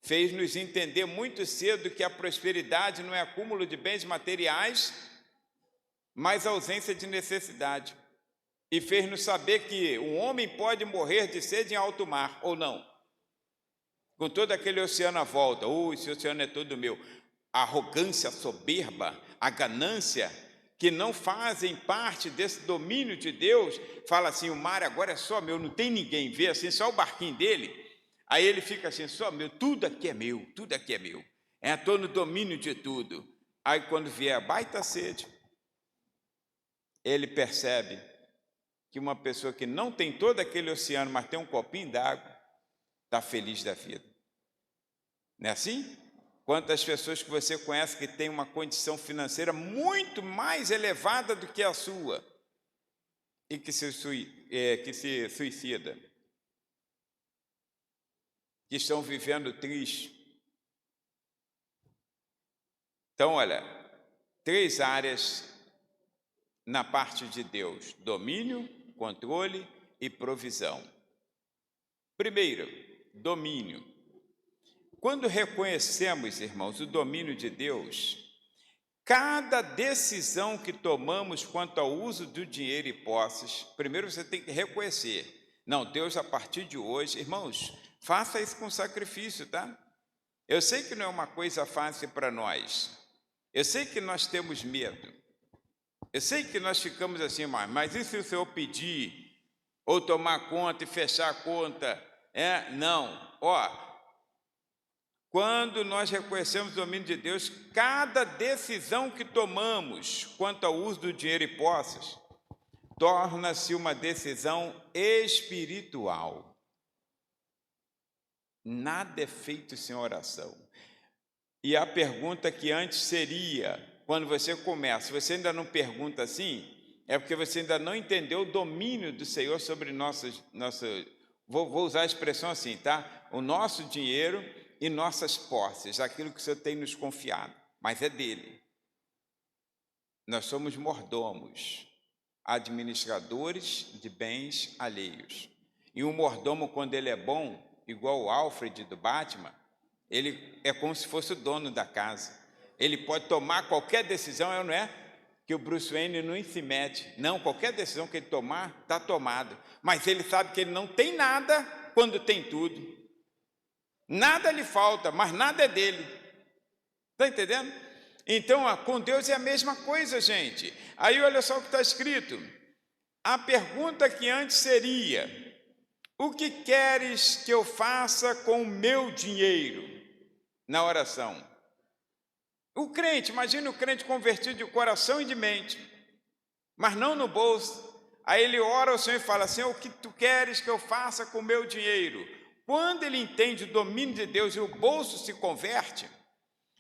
Fez-nos entender muito cedo que a prosperidade não é acúmulo de bens materiais, mas ausência de necessidade. E fez-nos saber que um homem pode morrer de sede em alto mar, ou não. Com todo aquele oceano à volta, esse oceano é todo meu. A arrogância, a soberba, a ganância, que não fazem parte desse domínio de Deus, fala assim, o mar agora é só meu, não tem ninguém, vê assim, só o barquinho dele. Aí ele fica assim, só meu, tudo aqui é meu, tudo aqui é meu. Estou no domínio de tudo. Aí quando vier a baita sede, ele percebe que uma pessoa que não tem todo aquele oceano, mas tem um copinho d'água, está feliz da vida. Não é assim? Quantas pessoas que você conhece que têm uma condição financeira muito mais elevada do que a sua e que se suicida, que estão vivendo triste. Então, olha, 3 áreas na parte de Deus: domínio, controle e provisão. Primeiro, domínio. Quando reconhecemos, irmãos, o domínio de Deus, cada decisão que tomamos quanto ao uso do dinheiro e posses, primeiro você tem que reconhecer. Não, Deus, a partir de hoje, irmãos, faça isso com sacrifício, tá? Eu sei que não é uma coisa fácil para nós. Eu sei que nós temos medo. Eu sei que nós ficamos assim, mas e se o Senhor pedir, ou tomar conta e fechar a conta? Não, quando nós reconhecemos o domínio de Deus, cada decisão que tomamos quanto ao uso do dinheiro e posses, torna-se uma decisão espiritual. Nada é feito sem oração. E a pergunta que antes seria, quando você começa, se você ainda não pergunta assim, é porque você ainda não entendeu o domínio do Senhor sobre vou usar a expressão assim, tá? O nosso dinheiro e nossas posses, aquilo que o Senhor tem nos confiado, mas é dele. Nós somos mordomos, administradores de bens alheios. E um mordomo, quando ele é bom, igual o Alfred do Batman, ele é como se fosse o dono da casa. Ele pode tomar qualquer decisão, não é? Que o Bruce Wayne não se mete. Não, qualquer decisão que ele tomar, está tomada. Mas ele sabe que ele não tem nada quando tem tudo. Nada lhe falta, mas nada é dele. Está entendendo? Então, com Deus é a mesma coisa, gente. Aí olha só o que está escrito. A pergunta que antes seria: o que queres que eu faça com o meu dinheiro? Na oração. O crente, imagine o crente convertido de coração e de mente, mas não no bolso. Aí ele ora ao Senhor e fala: Senhor, o que tu queres que eu faça com o meu dinheiro? Quando ele entende o domínio de Deus e o bolso se converte,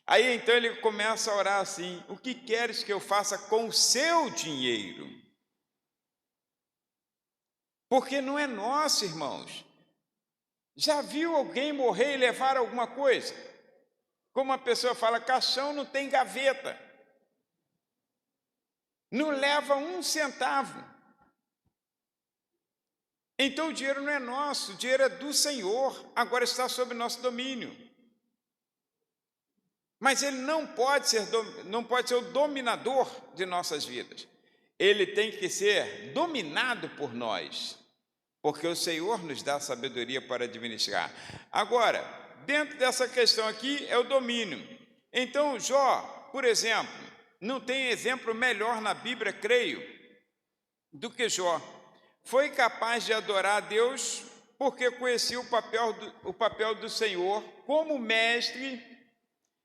aí então ele começa a orar assim: o que queres que eu faça com o seu dinheiro? Porque não é nosso, irmãos. Já viu alguém morrer e levar alguma coisa? Como a pessoa fala, caixão não tem gaveta. Não leva 1 centavo. Então o dinheiro não é nosso, o dinheiro é do Senhor, agora está sob nosso domínio. Mas ele não pode ser o dominador de nossas vidas. Ele tem que ser dominado por nós, porque o Senhor nos dá sabedoria para administrar. Agora, dentro dessa questão aqui é o domínio. Então, Jó, por exemplo, não tem exemplo melhor na Bíblia, creio, do que Jó. Foi capaz de adorar a Deus porque conhecia o papel do Senhor como mestre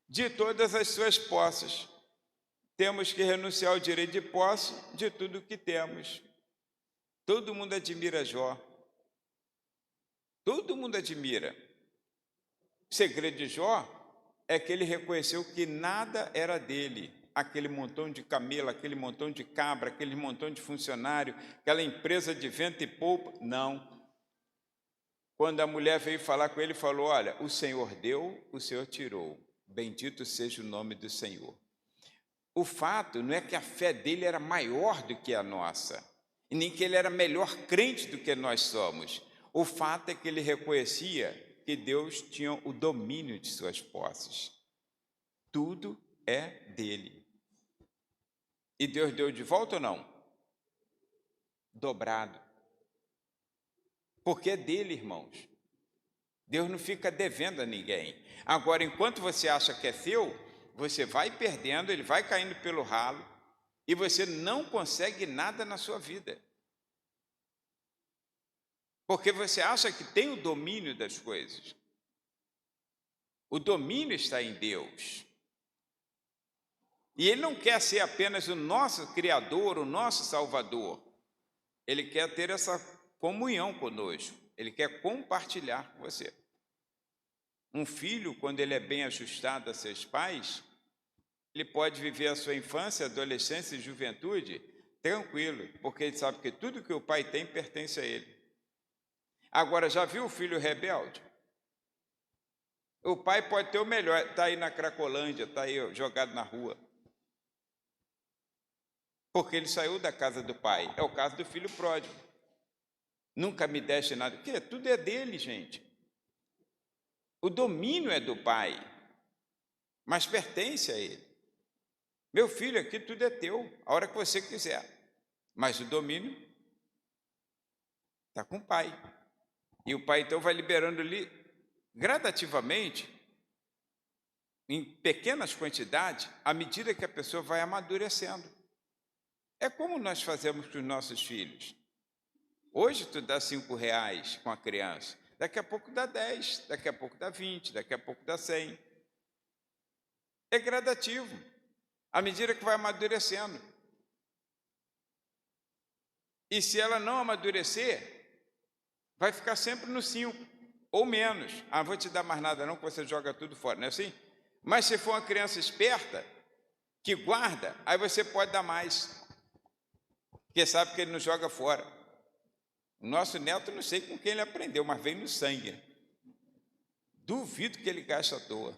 de todas as suas posses. Temos que renunciar ao direito de posse de tudo que temos. Todo mundo admira Jó. Todo mundo admira. O segredo de Jó é que ele reconheceu que nada era dele. Aquele montão de camelo, aquele montão de cabra, aquele montão de funcionário, aquela empresa de vento e poupa, não. Quando a mulher veio falar com ele, falou: olha, o Senhor deu, o Senhor tirou. Bendito seja o nome do Senhor. O fato não é que a fé dele era maior do que a nossa, e nem que ele era melhor crente do que nós somos. O fato é que ele reconhecia que Deus tinha o domínio de suas posses. Tudo é dele. E Deus deu de volta ou não? Dobrado. Porque é dele, irmãos. Deus não fica devendo a ninguém. Agora, enquanto você acha que é seu, você vai perdendo, ele vai caindo pelo ralo, e você não consegue nada na sua vida. Porque você acha que tem o domínio das coisas. O domínio está em Deus. E Ele não quer ser apenas o nosso Criador, o nosso Salvador. Ele quer ter essa comunhão conosco. Ele quer compartilhar com você. Um filho, quando ele é bem ajustado a seus pais, ele pode viver a sua infância, adolescência e juventude tranquilo, porque ele sabe que tudo que o pai tem pertence a ele. Agora, já viu o filho rebelde? O pai pode ter o melhor, está aí na Cracolândia, está aí jogado na rua. Porque ele saiu da casa do pai. É o caso do filho pródigo. Nunca me deste nada. O quê? Tudo é dele, gente. O domínio é do pai, mas pertence a ele. Meu filho, aqui tudo é teu, a hora que você quiser. Mas o domínio está com o pai. E o pai, então, vai liberando ali gradativamente, em pequenas quantidades, à medida que a pessoa vai amadurecendo. É como nós fazemos com os nossos filhos. Hoje tu dá R$5 com a criança, daqui a pouco dá 10, daqui a pouco dá 20, daqui a pouco dá 100. É gradativo, à medida que vai amadurecendo. E se ela não amadurecer, vai ficar sempre no 5. ou menos. Ah, vou te dar mais nada não, que você joga tudo fora, não é assim? Mas se for uma criança esperta, que guarda, aí você pode dar mais, porque sabe que ele não joga fora. O nosso neto, não sei com quem ele aprendeu, mas vem no sangue. Duvido que ele gaste à toa.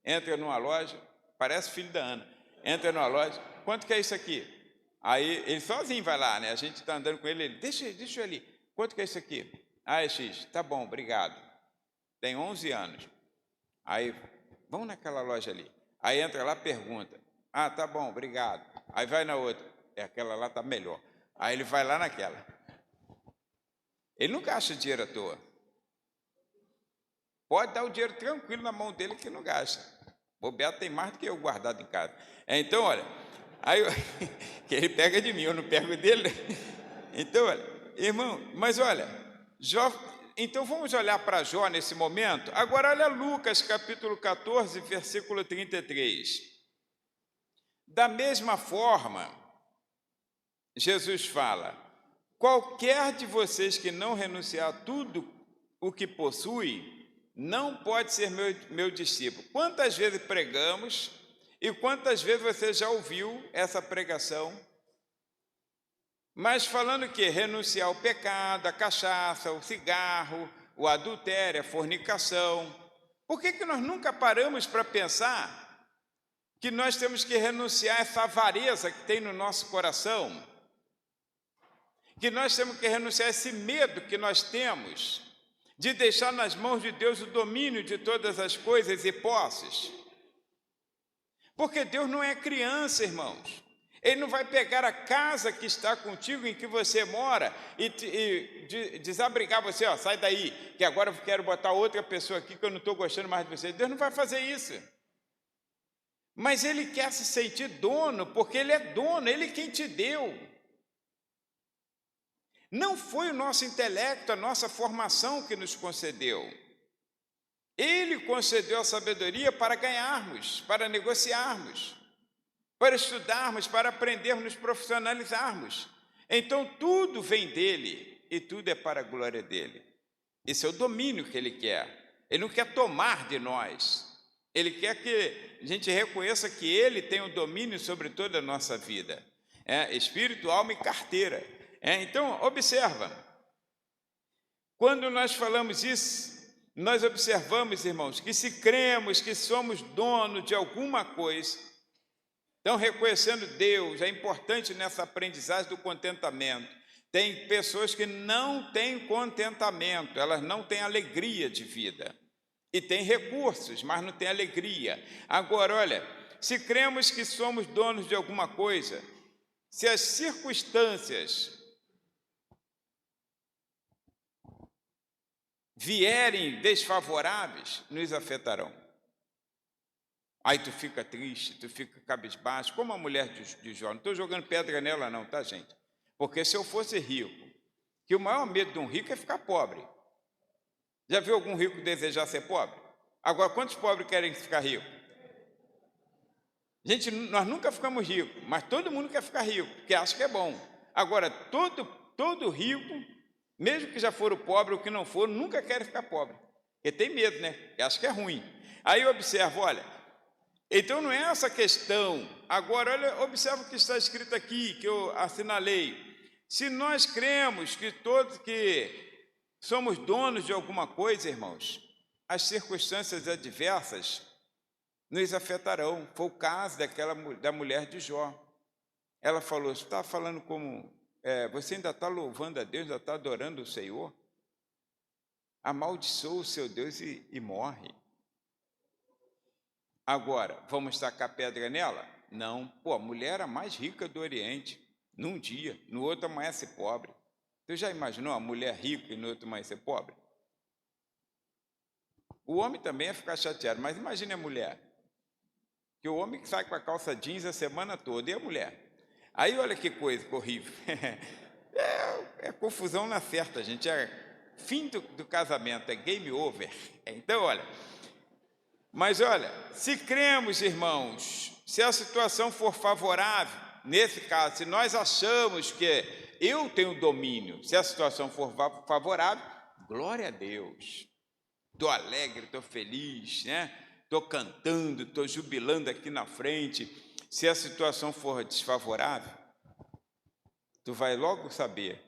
Entra numa loja, parece filho da Ana, entra numa loja, quanto que é isso aqui? Aí ele sozinho vai lá, né? A gente está andando com ele, deixa eu ali, quanto que é isso aqui? Ah, é X, tá bom, obrigado. Tem 11 anos. Aí, vamos naquela loja ali. Aí entra lá, pergunta, ah, tá bom, obrigado. Aí vai na outra, aquela lá tá melhor. Aí ele vai lá naquela. Ele não gasta dinheiro à toa. Pode dar o dinheiro tranquilo na mão dele que não gasta. O Beto tem mais do que eu guardado em casa. Então, olha, aí que ele pega de mim, eu não pego dele. Então, olha, irmão, mas olha, Jó, então vamos olhar para Jó nesse momento. Agora olha Lucas capítulo 14, versículo 33. Da mesma forma, Jesus fala, qualquer de vocês que não renunciar a tudo o que possui, não pode ser meu discípulo. Quantas vezes pregamos e quantas vezes você já ouviu essa pregação? Mas falando que renunciar ao pecado, a cachaça, o cigarro, o adultério, a fornicação. Por que nós nunca paramos para pensar que nós temos que renunciar a essa avareza que tem no nosso coração? Que nós temos que renunciar a esse medo que nós temos de deixar nas mãos de Deus o domínio de todas as coisas e posses. Porque Deus não é criança, irmãos. Ele não vai pegar a casa que está contigo, em que você mora, e desabrigar você, ó, sai daí, que agora eu quero botar outra pessoa aqui que eu não estou gostando mais de você. Deus não vai fazer isso. Mas Ele quer se sentir dono, porque Ele é dono, Ele é quem te deu. Não foi o nosso intelecto, a nossa formação que nos concedeu. Ele concedeu a sabedoria para ganharmos, para negociarmos, para estudarmos, para aprendermos, nos profissionalizarmos. Então, tudo vem dele e tudo é para a glória dele. Esse é o domínio que ele quer. Ele não quer tomar de nós. Ele quer que a gente reconheça que ele tem o domínio sobre toda a nossa vida. Espírito, alma e carteira. Então, observa. Quando nós falamos isso, nós observamos, irmãos, que se cremos que somos donos de alguma coisa, então, reconhecendo Deus, é importante nessa aprendizagem do contentamento. Tem pessoas que não têm contentamento, elas não têm alegria de vida. E têm recursos, mas não têm alegria. Agora, olha, se cremos que somos donos de alguma coisa, se as circunstâncias vierem desfavoráveis, nos afetarão. Aí tu fica triste, tu fica cabisbaixo, como a mulher de Jó. Não estou jogando pedra nela não, tá, gente? Porque se eu fosse rico, que o maior medo de um rico é ficar pobre. Já viu algum rico desejar ser pobre? Agora, quantos pobres querem ficar ricos? Gente, nós nunca ficamos ricos, mas todo mundo quer ficar rico, porque acha que é bom. Agora, todo rico, mesmo que já for o pobre ou que não for, nunca quer ficar pobre. Porque tem medo, né? Porque acha que é ruim. Aí eu observo, olha, então não é essa questão. Agora, olha, observa o que está escrito aqui, que eu assinalei. Se nós cremos que todos que somos donos de alguma coisa, irmãos, as circunstâncias adversas nos afetarão. Foi o caso da mulher de Jó. Ela falou, você está falando como, você ainda está louvando a Deus, ainda está adorando o Senhor? Amaldiçoa o seu Deus e morre. Agora, vamos tacar pedra nela? Não. Pô, a mulher era a mais rica do Oriente, num dia, no outro amanhece pobre. Você já imaginou a mulher rica e no outro amanhecer pobre? O homem também ia ficar chateado, mas imagine a mulher. Que o homem que sai com a calça jeans a semana toda, e a mulher? Aí olha que coisa horrível. É confusão na certa, gente. É fim do casamento, é game over. Então, olha... Mas olha, se cremos, irmãos, se a situação for favorável, nesse caso, se nós achamos que eu tenho domínio, se a situação for favorável, glória a Deus. Estou alegre, estou feliz, né? Estou cantando, estou jubilando aqui na frente. Se a situação for desfavorável, tu vai logo saber.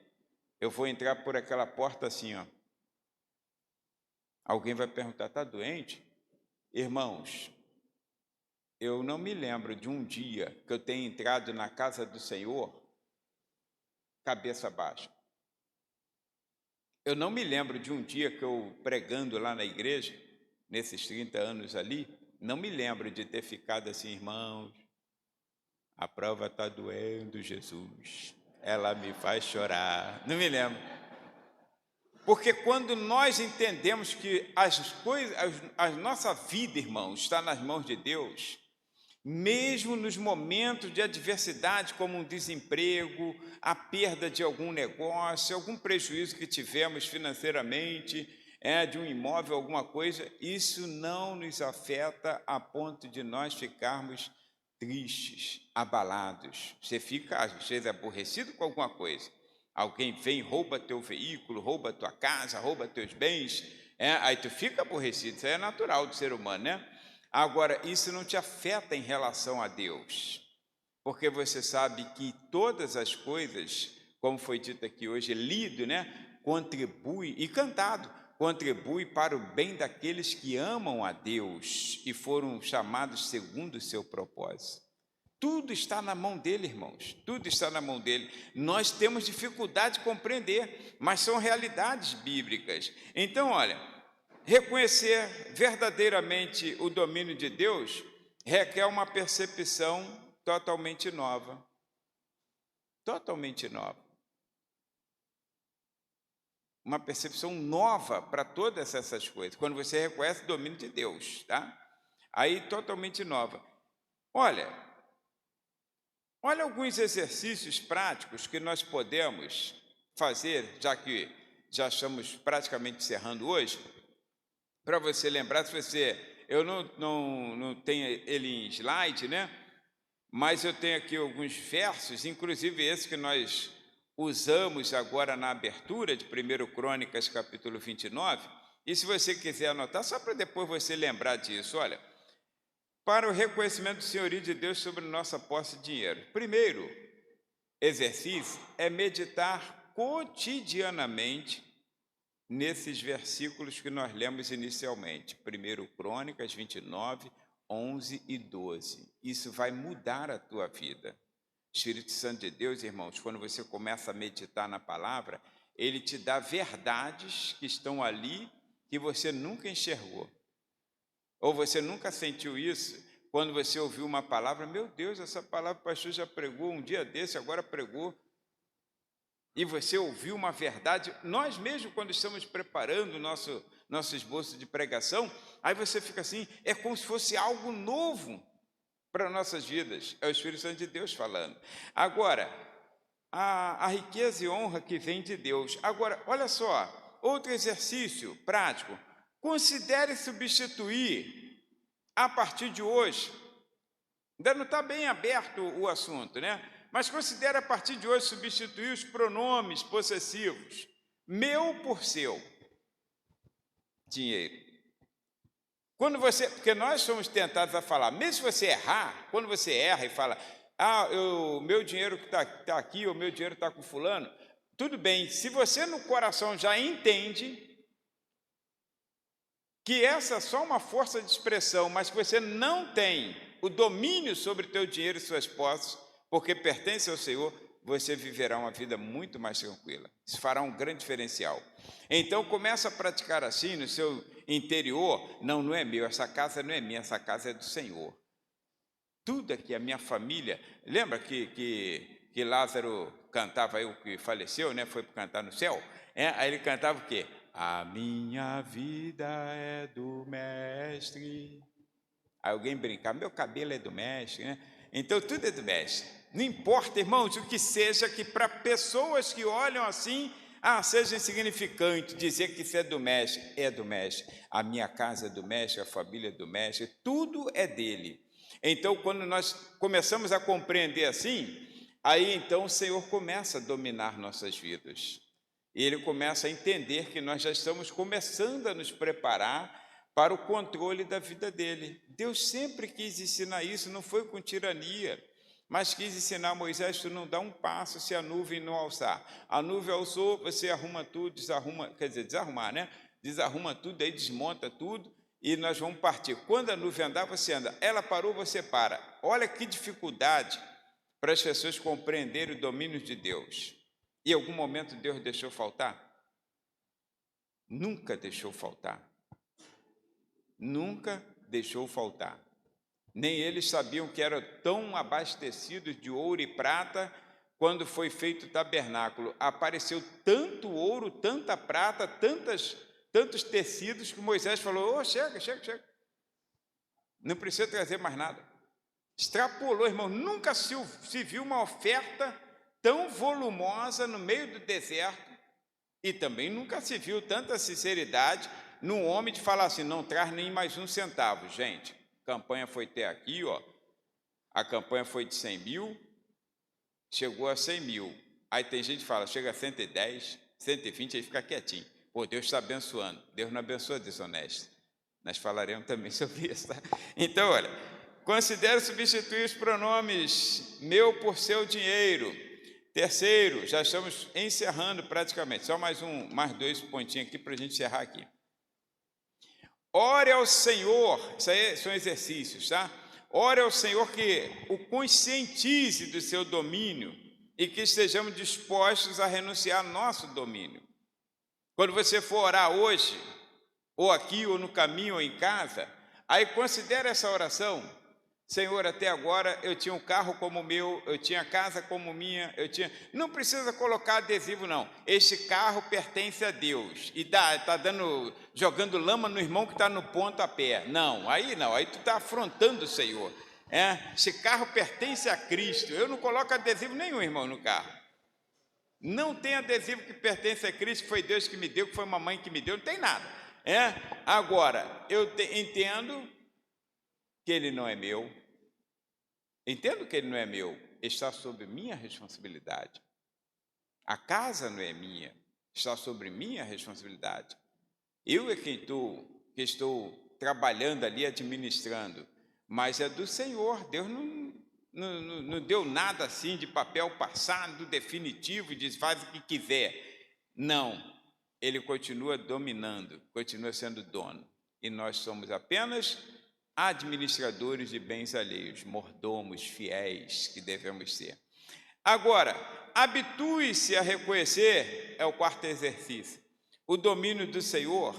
Eu vou entrar por aquela porta assim, ó. Alguém vai perguntar, está doente? Irmãos, eu não me lembro de um dia que eu tenha entrado na casa do Senhor cabeça baixa. Eu não me lembro de um dia que eu pregando lá na igreja, nesses 30 anos ali, não me lembro de ter ficado assim, irmãos, a prova está doendo, Jesus, ela me faz chorar. Não me lembro. Porque quando nós entendemos que as coisas, a nossa vida, irmãos, está nas mãos de Deus, mesmo nos momentos de adversidade, como um desemprego, a perda de algum negócio, algum prejuízo que tivemos financeiramente, de um imóvel, alguma coisa, isso não nos afeta a ponto de nós ficarmos tristes, abalados. Você fica, às vezes, aborrecido com alguma coisa. Alguém vem, rouba teu veículo, rouba tua casa, rouba teus bens, aí tu fica aborrecido, isso é natural do ser humano, né? Agora, isso não te afeta em relação a Deus, porque você sabe que todas as coisas, como foi dito aqui hoje, lido, né? Contribui, e cantado, contribui para o bem daqueles que amam a Deus e foram chamados segundo o seu propósito. Tudo está na mão dele, irmãos, tudo está na mão dele. Nós temos dificuldade de compreender, mas são realidades bíblicas. Então, olha, reconhecer verdadeiramente o domínio de Deus requer uma percepção totalmente nova. Totalmente nova. Uma percepção nova para todas essas coisas, quando você reconhece o domínio de Deus, tá? Aí, totalmente nova. Olha alguns exercícios práticos que nós podemos fazer, já que já estamos praticamente encerrando hoje, para você lembrar, se você... Eu não tenho ele em slide, né? Mas eu tenho aqui alguns versos, inclusive esse que nós usamos agora na abertura de 1 Crônicas, capítulo 29, e se você quiser anotar, só para depois você lembrar disso, olha... Para o reconhecimento do senhorio de Deus sobre nossa posse de dinheiro. Primeiro exercício é meditar cotidianamente nesses versículos que nós lemos inicialmente. 1 Crônicas 29, 11 e 12. Isso vai mudar a tua vida. Espírito Santo de Deus, irmãos, quando você começa a meditar na palavra, ele te dá verdades que estão ali que você nunca enxergou. Ou você nunca sentiu isso quando você ouviu uma palavra, meu Deus, essa palavra o pastor já pregou um dia desse, agora pregou. E você ouviu uma verdade. Nós mesmos, quando estamos preparando o nosso esboço de pregação, aí você fica assim, é como se fosse algo novo para nossas vidas. É o Espírito Santo de Deus falando. Agora, a riqueza e honra que vem de Deus. Agora, olha só, outro exercício prático. Considere substituir, a partir de hoje, ainda não está bem aberto o assunto, né? Mas considere a partir de hoje substituir os pronomes possessivos, meu por seu, dinheiro. Porque nós somos tentados a falar, mesmo se você errar, quando você erra e fala, o meu dinheiro que está aqui, o meu dinheiro está com fulano, tudo bem, se você no coração já entende que essa é só uma força de expressão, mas que você não tem o domínio sobre o teu dinheiro e suas posses, porque pertence ao Senhor, você viverá uma vida muito mais tranquila. Isso fará um grande diferencial. Então, começa a praticar assim no seu interior, não é meu, essa casa não é minha, essa casa é do Senhor. Tudo aqui, a minha família, lembra que Lázaro cantava, o que faleceu, né, foi para cantar no céu? Aí ele cantava o quê? A minha vida é do mestre. Aí alguém brincava, meu cabelo é do mestre, né? Então tudo é do mestre. Não importa, irmãos, o que seja, que para pessoas que olham assim, seja insignificante dizer que isso é do mestre. É do mestre. A minha casa é do mestre, a família é do mestre, tudo é dele. Então, quando nós começamos a compreender assim, aí então o Senhor começa a dominar nossas vidas. E ele começa a entender que nós já estamos começando a nos preparar para o controle da vida dele. Deus sempre quis ensinar isso, não foi com tirania, mas quis ensinar a Moisés: tu não dá um passo se a nuvem não alçar. A nuvem alçou, você arruma tudo, desarruma, quer dizer, desarrumar, né? Desarruma tudo, aí desmonta tudo e nós vamos partir. Quando a nuvem andar, você anda. Ela parou, você para. Olha que dificuldade para as pessoas compreenderem o domínio de Deus. Em algum momento Deus deixou faltar? Nunca deixou faltar. Nunca deixou faltar. Nem eles sabiam que eram tão abastecidos de ouro e prata quando foi feito o tabernáculo. Apareceu tanto ouro, tanta prata, tantos tecidos que Moisés falou: chega. Não precisa trazer mais nada. Extrapolou, irmão. Nunca se viu uma oferta tão volumosa no meio do deserto, e também nunca se viu tanta sinceridade num homem de falar assim: não traz nem mais um centavo. Gente, a campanha foi até aqui, ó. A campanha foi de 100 mil, chegou a 100 mil. Aí tem gente que fala, chega a 110, 120, aí fica quietinho. Pô, Deus está abençoando. Deus não abençoa desonesto. Nós falaremos também sobre isso, tá? Então, olha, considere substituir os pronomes meu por seu dinheiro. Terceiro, já estamos encerrando praticamente. Só mais dois pontinhos aqui para a gente encerrar aqui. Ore ao Senhor, isso aí são exercícios, tá? Ore ao Senhor que o conscientize do seu domínio e que estejamos dispostos a renunciar ao nosso domínio. Quando você for orar hoje, ou aqui, ou no caminho, ou em casa, aí considere essa oração: Senhor, até agora eu tinha um carro como o meu, eu tinha casa como minha, não precisa colocar adesivo não, este carro pertence a Deus, e está jogando lama no irmão que está no pontapé, não, aí tu está afrontando o Senhor, esse carro pertence a Cristo. Eu não coloco adesivo nenhum, irmão, no carro, não tem adesivo que pertence a Cristo, que foi Deus que me deu, que foi uma mãe que me deu, não tem nada, agora, eu entendo que ele não é meu, entendo que ele não é meu, está sob minha responsabilidade. A casa não é minha, está sobre minha responsabilidade. Eu é que estou trabalhando ali, administrando, mas é do Senhor. Deus não deu nada assim de papel passado, definitivo, diz faz o que quiser. Não, ele continua dominando, continua sendo dono, e nós somos apenas administradores de bens alheios, mordomos fiéis que devemos ser. Agora, habitue-se a reconhecer, é o quarto exercício, o domínio do Senhor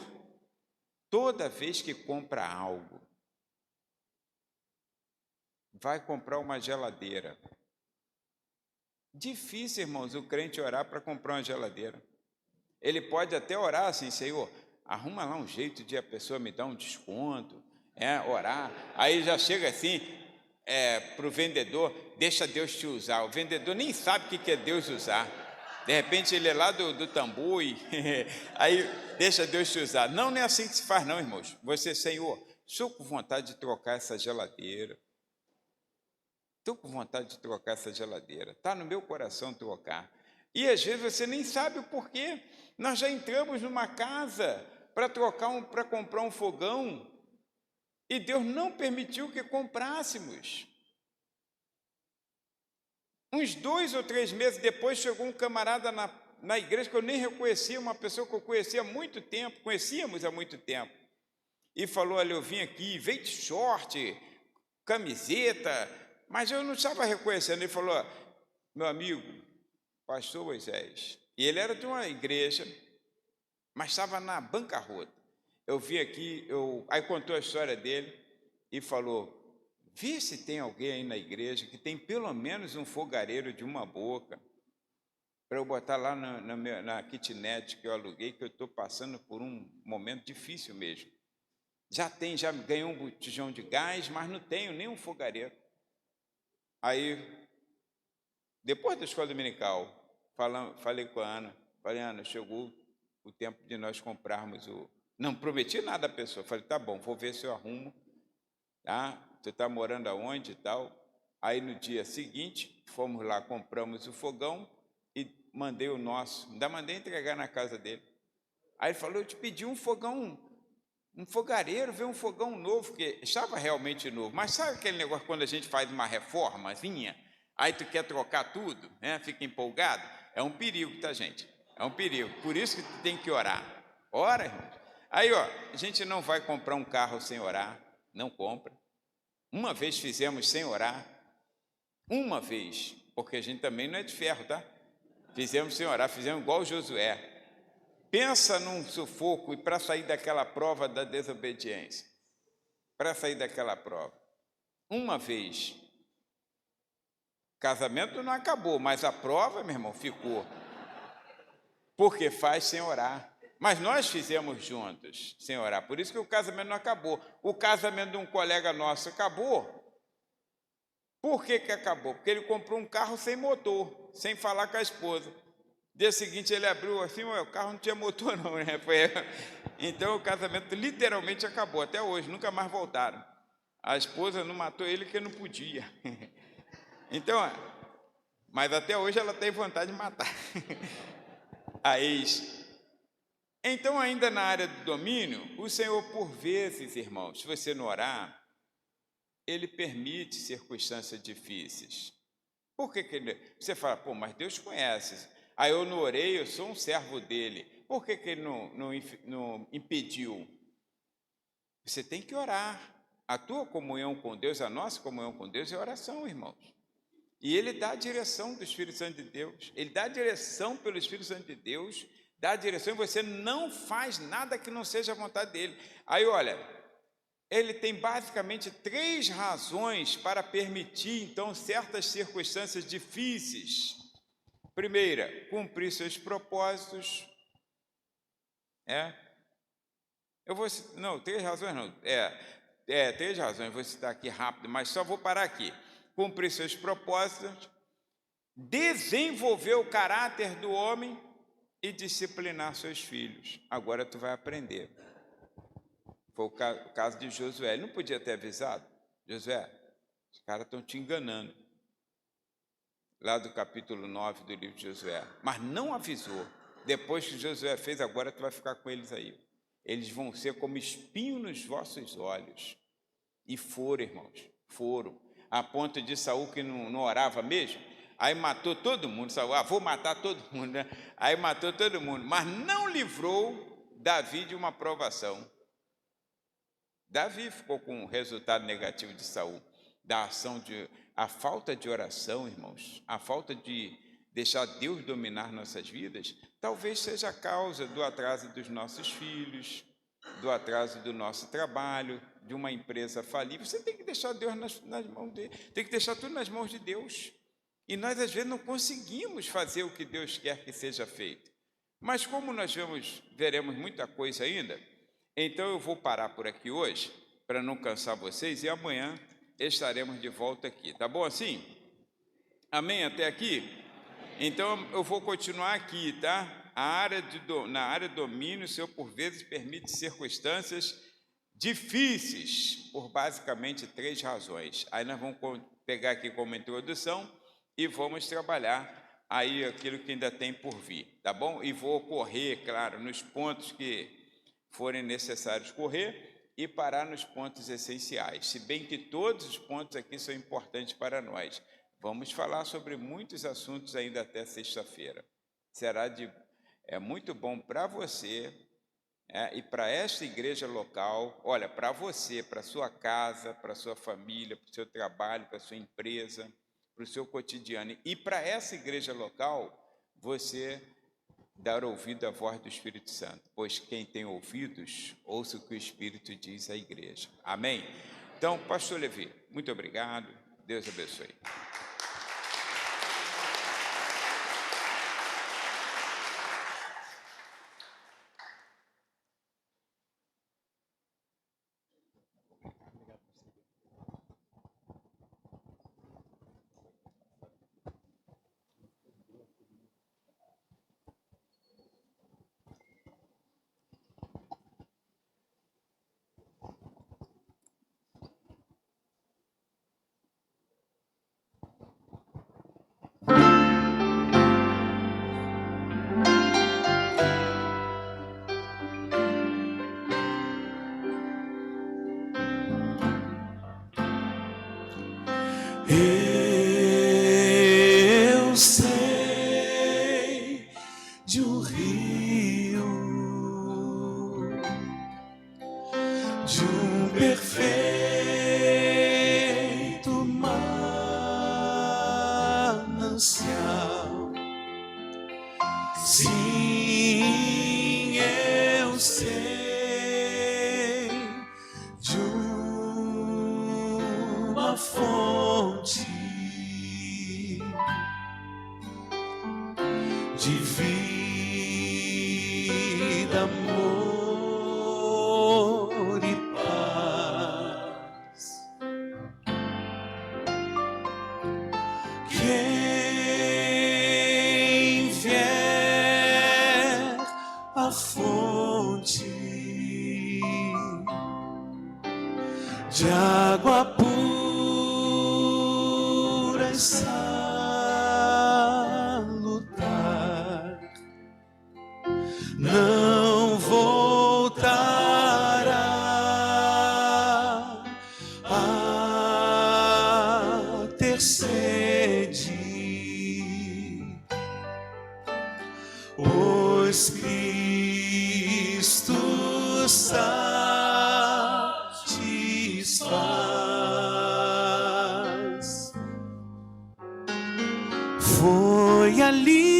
toda vez que compra algo. Vai comprar uma geladeira. Difícil, irmãos, o crente orar para comprar uma geladeira. Ele pode até orar assim: Senhor, arruma lá um jeito de a pessoa me dar um desconto, orar, aí já chega assim para o vendedor: deixa Deus te usar. O vendedor nem sabe o que é Deus usar, de repente ele é lá do tambor e aí deixa Deus te usar. Não é assim que se faz não, irmãos. Você: Senhor, estou com vontade de trocar essa geladeira, está no meu coração trocar. E às vezes você nem sabe o porquê. Nós já entramos numa casa para comprar um fogão, e Deus não permitiu que comprássemos. Uns 2 ou 3 meses depois, chegou um camarada na igreja que eu nem reconhecia, uma pessoa que eu conhecia há muito tempo, conhecíamos há muito tempo, e falou: olha, eu vim aqui, veio de short, camiseta, mas eu não estava reconhecendo. Ele falou: meu amigo, pastor Moisés, e ele era de uma igreja, mas estava na bancarrota. Eu vim aqui, aí contou a história dele e falou: vê se tem alguém aí na igreja que tem pelo menos um fogareiro de uma boca, para eu botar lá na kitnet que eu aluguei, que eu estou passando por um momento difícil mesmo. Já ganhei um botijão de gás, mas não tenho nem um fogareiro. Aí, depois da escola dominical, falei com a Ana, falei: Ana, chegou o tempo de nós comprarmos Não prometi nada à pessoa, falei: tá bom, vou ver se eu arrumo, tá? Você está morando aonde e tal? Aí no dia seguinte, fomos lá, compramos o fogão e mandei o nosso, ainda mandei entregar na casa dele. Aí ele falou, eu te pedi um fogão, um fogareiro, veio um fogão novo, que estava realmente novo. Mas sabe aquele negócio quando a gente faz uma reformazinha, aí tu quer trocar tudo, né? Fica empolgado? É um perigo, tá, gente? É um perigo. Por isso que tu tem que orar. Ora, irmão. Aí, ó, a gente não vai comprar um carro sem orar, não compra. Uma vez fizemos sem orar, uma vez, porque a gente também não é de ferro, tá? Fizemos sem orar, fizemos igual Josué. Pensa num sufoco e para sair daquela prova da desobediência. Para sair daquela prova. Uma vez. Casamento não acabou, mas a prova, meu irmão, ficou. Porque faz sem orar. Mas nós fizemos juntos, sem orar. Por isso que o casamento não acabou. O casamento de um colega nosso acabou. Por que acabou? Porque ele comprou um carro sem motor, sem falar com a esposa. Dia seguinte ele abriu assim, o carro não tinha motor não, né? Então o casamento literalmente acabou, até hoje, nunca mais voltaram. A esposa não matou ele porque não podia. Então, mas até hoje ela tem vontade de matar a ex. Então, ainda na área do domínio, o Senhor, por vezes, irmãos, se você não orar, Ele permite circunstâncias difíceis. Por que você fala, pô, mas Deus conhece. Aí eu não orei, eu sou um servo dele. Por que Ele não impediu? Você tem que orar. A tua comunhão com Deus, a nossa comunhão com Deus é oração, irmãos. E Ele dá a direção do Espírito Santo de Deus. Ele dá a direção pelo Espírito Santo de Deus, dá a direção e você não faz nada que não seja a vontade dEle. Aí, olha, Ele tem basicamente 3 razões para permitir, então, certas circunstâncias difíceis. Primeira, cumprir seus propósitos. Eu vou, não, 3 razões não. 3 razões, vou citar aqui rápido, mas só vou parar aqui. Cumprir seus propósitos, desenvolver o caráter do homem e disciplinar seus filhos. Agora tu vai aprender. Foi o caso de Josué. Ele não podia ter avisado. Josué, os caras estão te enganando. Lá do capítulo 9 do livro de Josué. Mas não avisou. Depois que Josué fez, agora tu vai ficar com eles aí. Eles vão ser como espinho nos vossos olhos. E foram, irmãos, foram. A ponto de Saul que não orava mesmo. Aí matou todo mundo. Saul, vou matar todo mundo, né? Aí matou todo mundo. Mas não livrou Davi de uma provação. Davi ficou com o resultado negativo de Saul. A falta de oração, irmãos, a falta de deixar Deus dominar nossas vidas, talvez seja a causa do atraso dos nossos filhos, do atraso do nosso trabalho, de uma empresa falir. Você tem que deixar Deus nas mãos dele, tem que deixar tudo nas mãos de Deus. E nós, às vezes, não conseguimos fazer o que Deus quer que seja feito. Mas como nós veremos muita coisa ainda, então eu vou parar por aqui hoje, para não cansar vocês, e amanhã estaremos de volta aqui. Tá bom assim? Amém? Até aqui? Então eu vou continuar aqui, tá? Na área do domínio, o Senhor por vezes permite circunstâncias difíceis, por basicamente 3 razões. Aí nós vamos pegar aqui como introdução e vamos trabalhar aí aquilo que ainda tem por vir, tá bom? E vou correr, claro, nos pontos que forem necessários correr e parar nos pontos essenciais, se bem que todos os pontos aqui são importantes para nós. Vamos falar sobre muitos assuntos ainda até sexta-feira. Será muito bom para você e para esta igreja local, olha, para você, para sua casa, para sua família, para o seu trabalho, para a sua empresa, para o seu cotidiano. E para essa igreja local, você dar ouvido à voz do Espírito Santo, pois quem tem ouvidos, ouça o que o Espírito diz à igreja. Amém? Então, pastor Levi, muito obrigado, Deus abençoe. fonte de vida, amor e paz. Quem vier à fonte de água pura e salutar, não voltará a ter sede, pois Cristo satisfaz. Foi ali,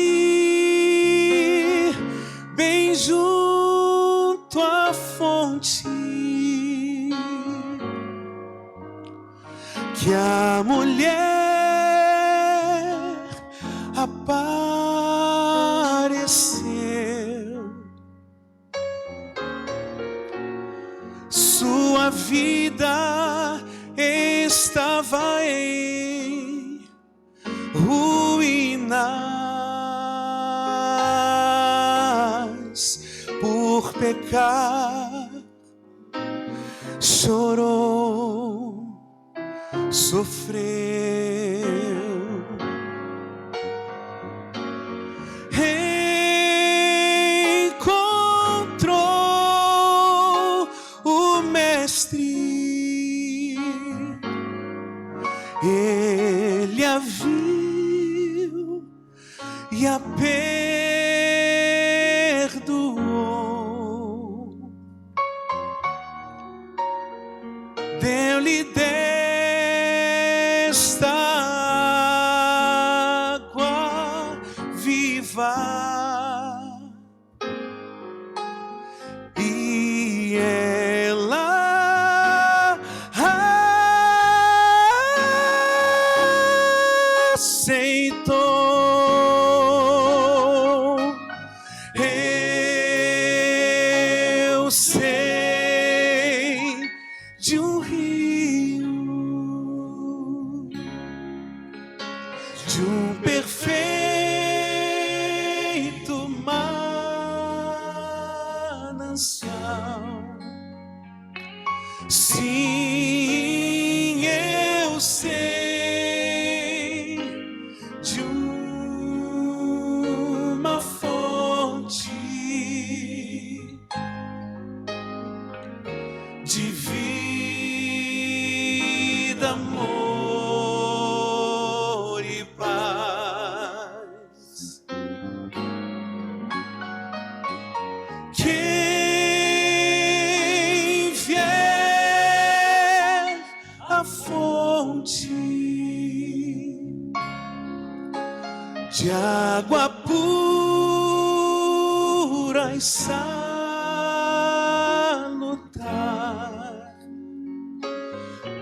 bem junto à fonte, que a mulher apareceu. Sua vida estava em ruínas por pecar, chorou, sofreu, encontrou o Mestre, ele a viu e a perdoou, deu-lhe desta água viva, e ela aceitou. Eu sei de um rio, de um perfeito manancial. Sim, eu sei de uma fonte de vida, amor e paz. Quem vier à fonte de água pura e salutar,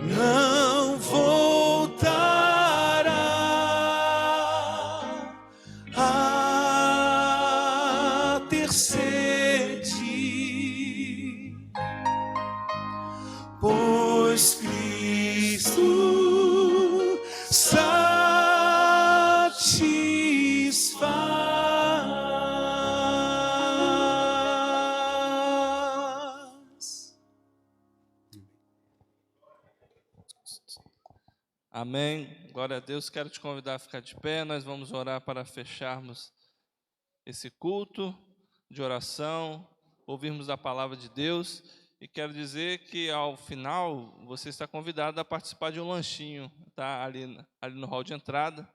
não voltará a ter sede, pois Cristo satisfaz. Amém. Glória a Deus. Quero te convidar a ficar de pé. Nós vamos orar para fecharmos esse culto de oração, ouvirmos a palavra de Deus. E quero dizer que ao final você está convidado a participar de um lanchinho, tá? Ali no hall de entrada.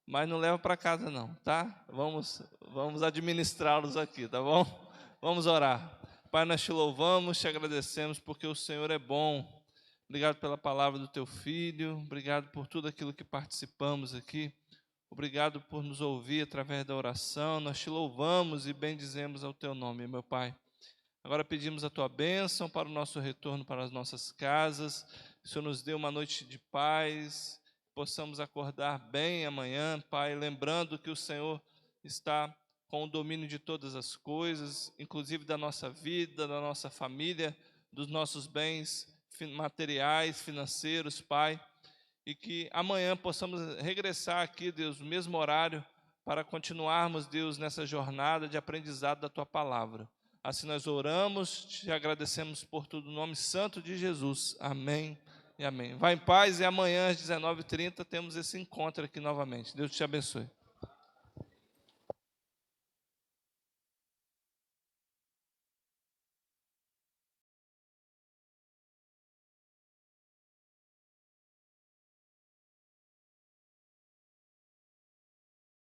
Mas não leva para casa não, tá? Vamos administrá-los aqui, tá bom? Vamos orar. Pai, nós te louvamos, te agradecemos porque o Senhor é bom. Obrigado pela palavra do teu filho, obrigado por tudo aquilo que participamos aqui, obrigado por nos ouvir através da oração, nós te louvamos e bendizemos ao teu nome, meu Pai. Agora pedimos a Tua bênção para o nosso retorno para as nossas casas. Que o Senhor nos dê uma noite de paz, possamos acordar bem amanhã, Pai, lembrando que o Senhor está com o domínio de todas as coisas, inclusive da nossa vida, da nossa família, dos nossos bens materiais, financeiros, Pai, e que amanhã possamos regressar aqui, Deus, no mesmo horário, para continuarmos, Deus, nessa jornada de aprendizado da Tua palavra. Assim nós oramos, te agradecemos por tudo, no nome santo de Jesus. Amém e amém. Vá em paz e amanhã às 19h30 temos esse encontro aqui novamente. Deus te abençoe.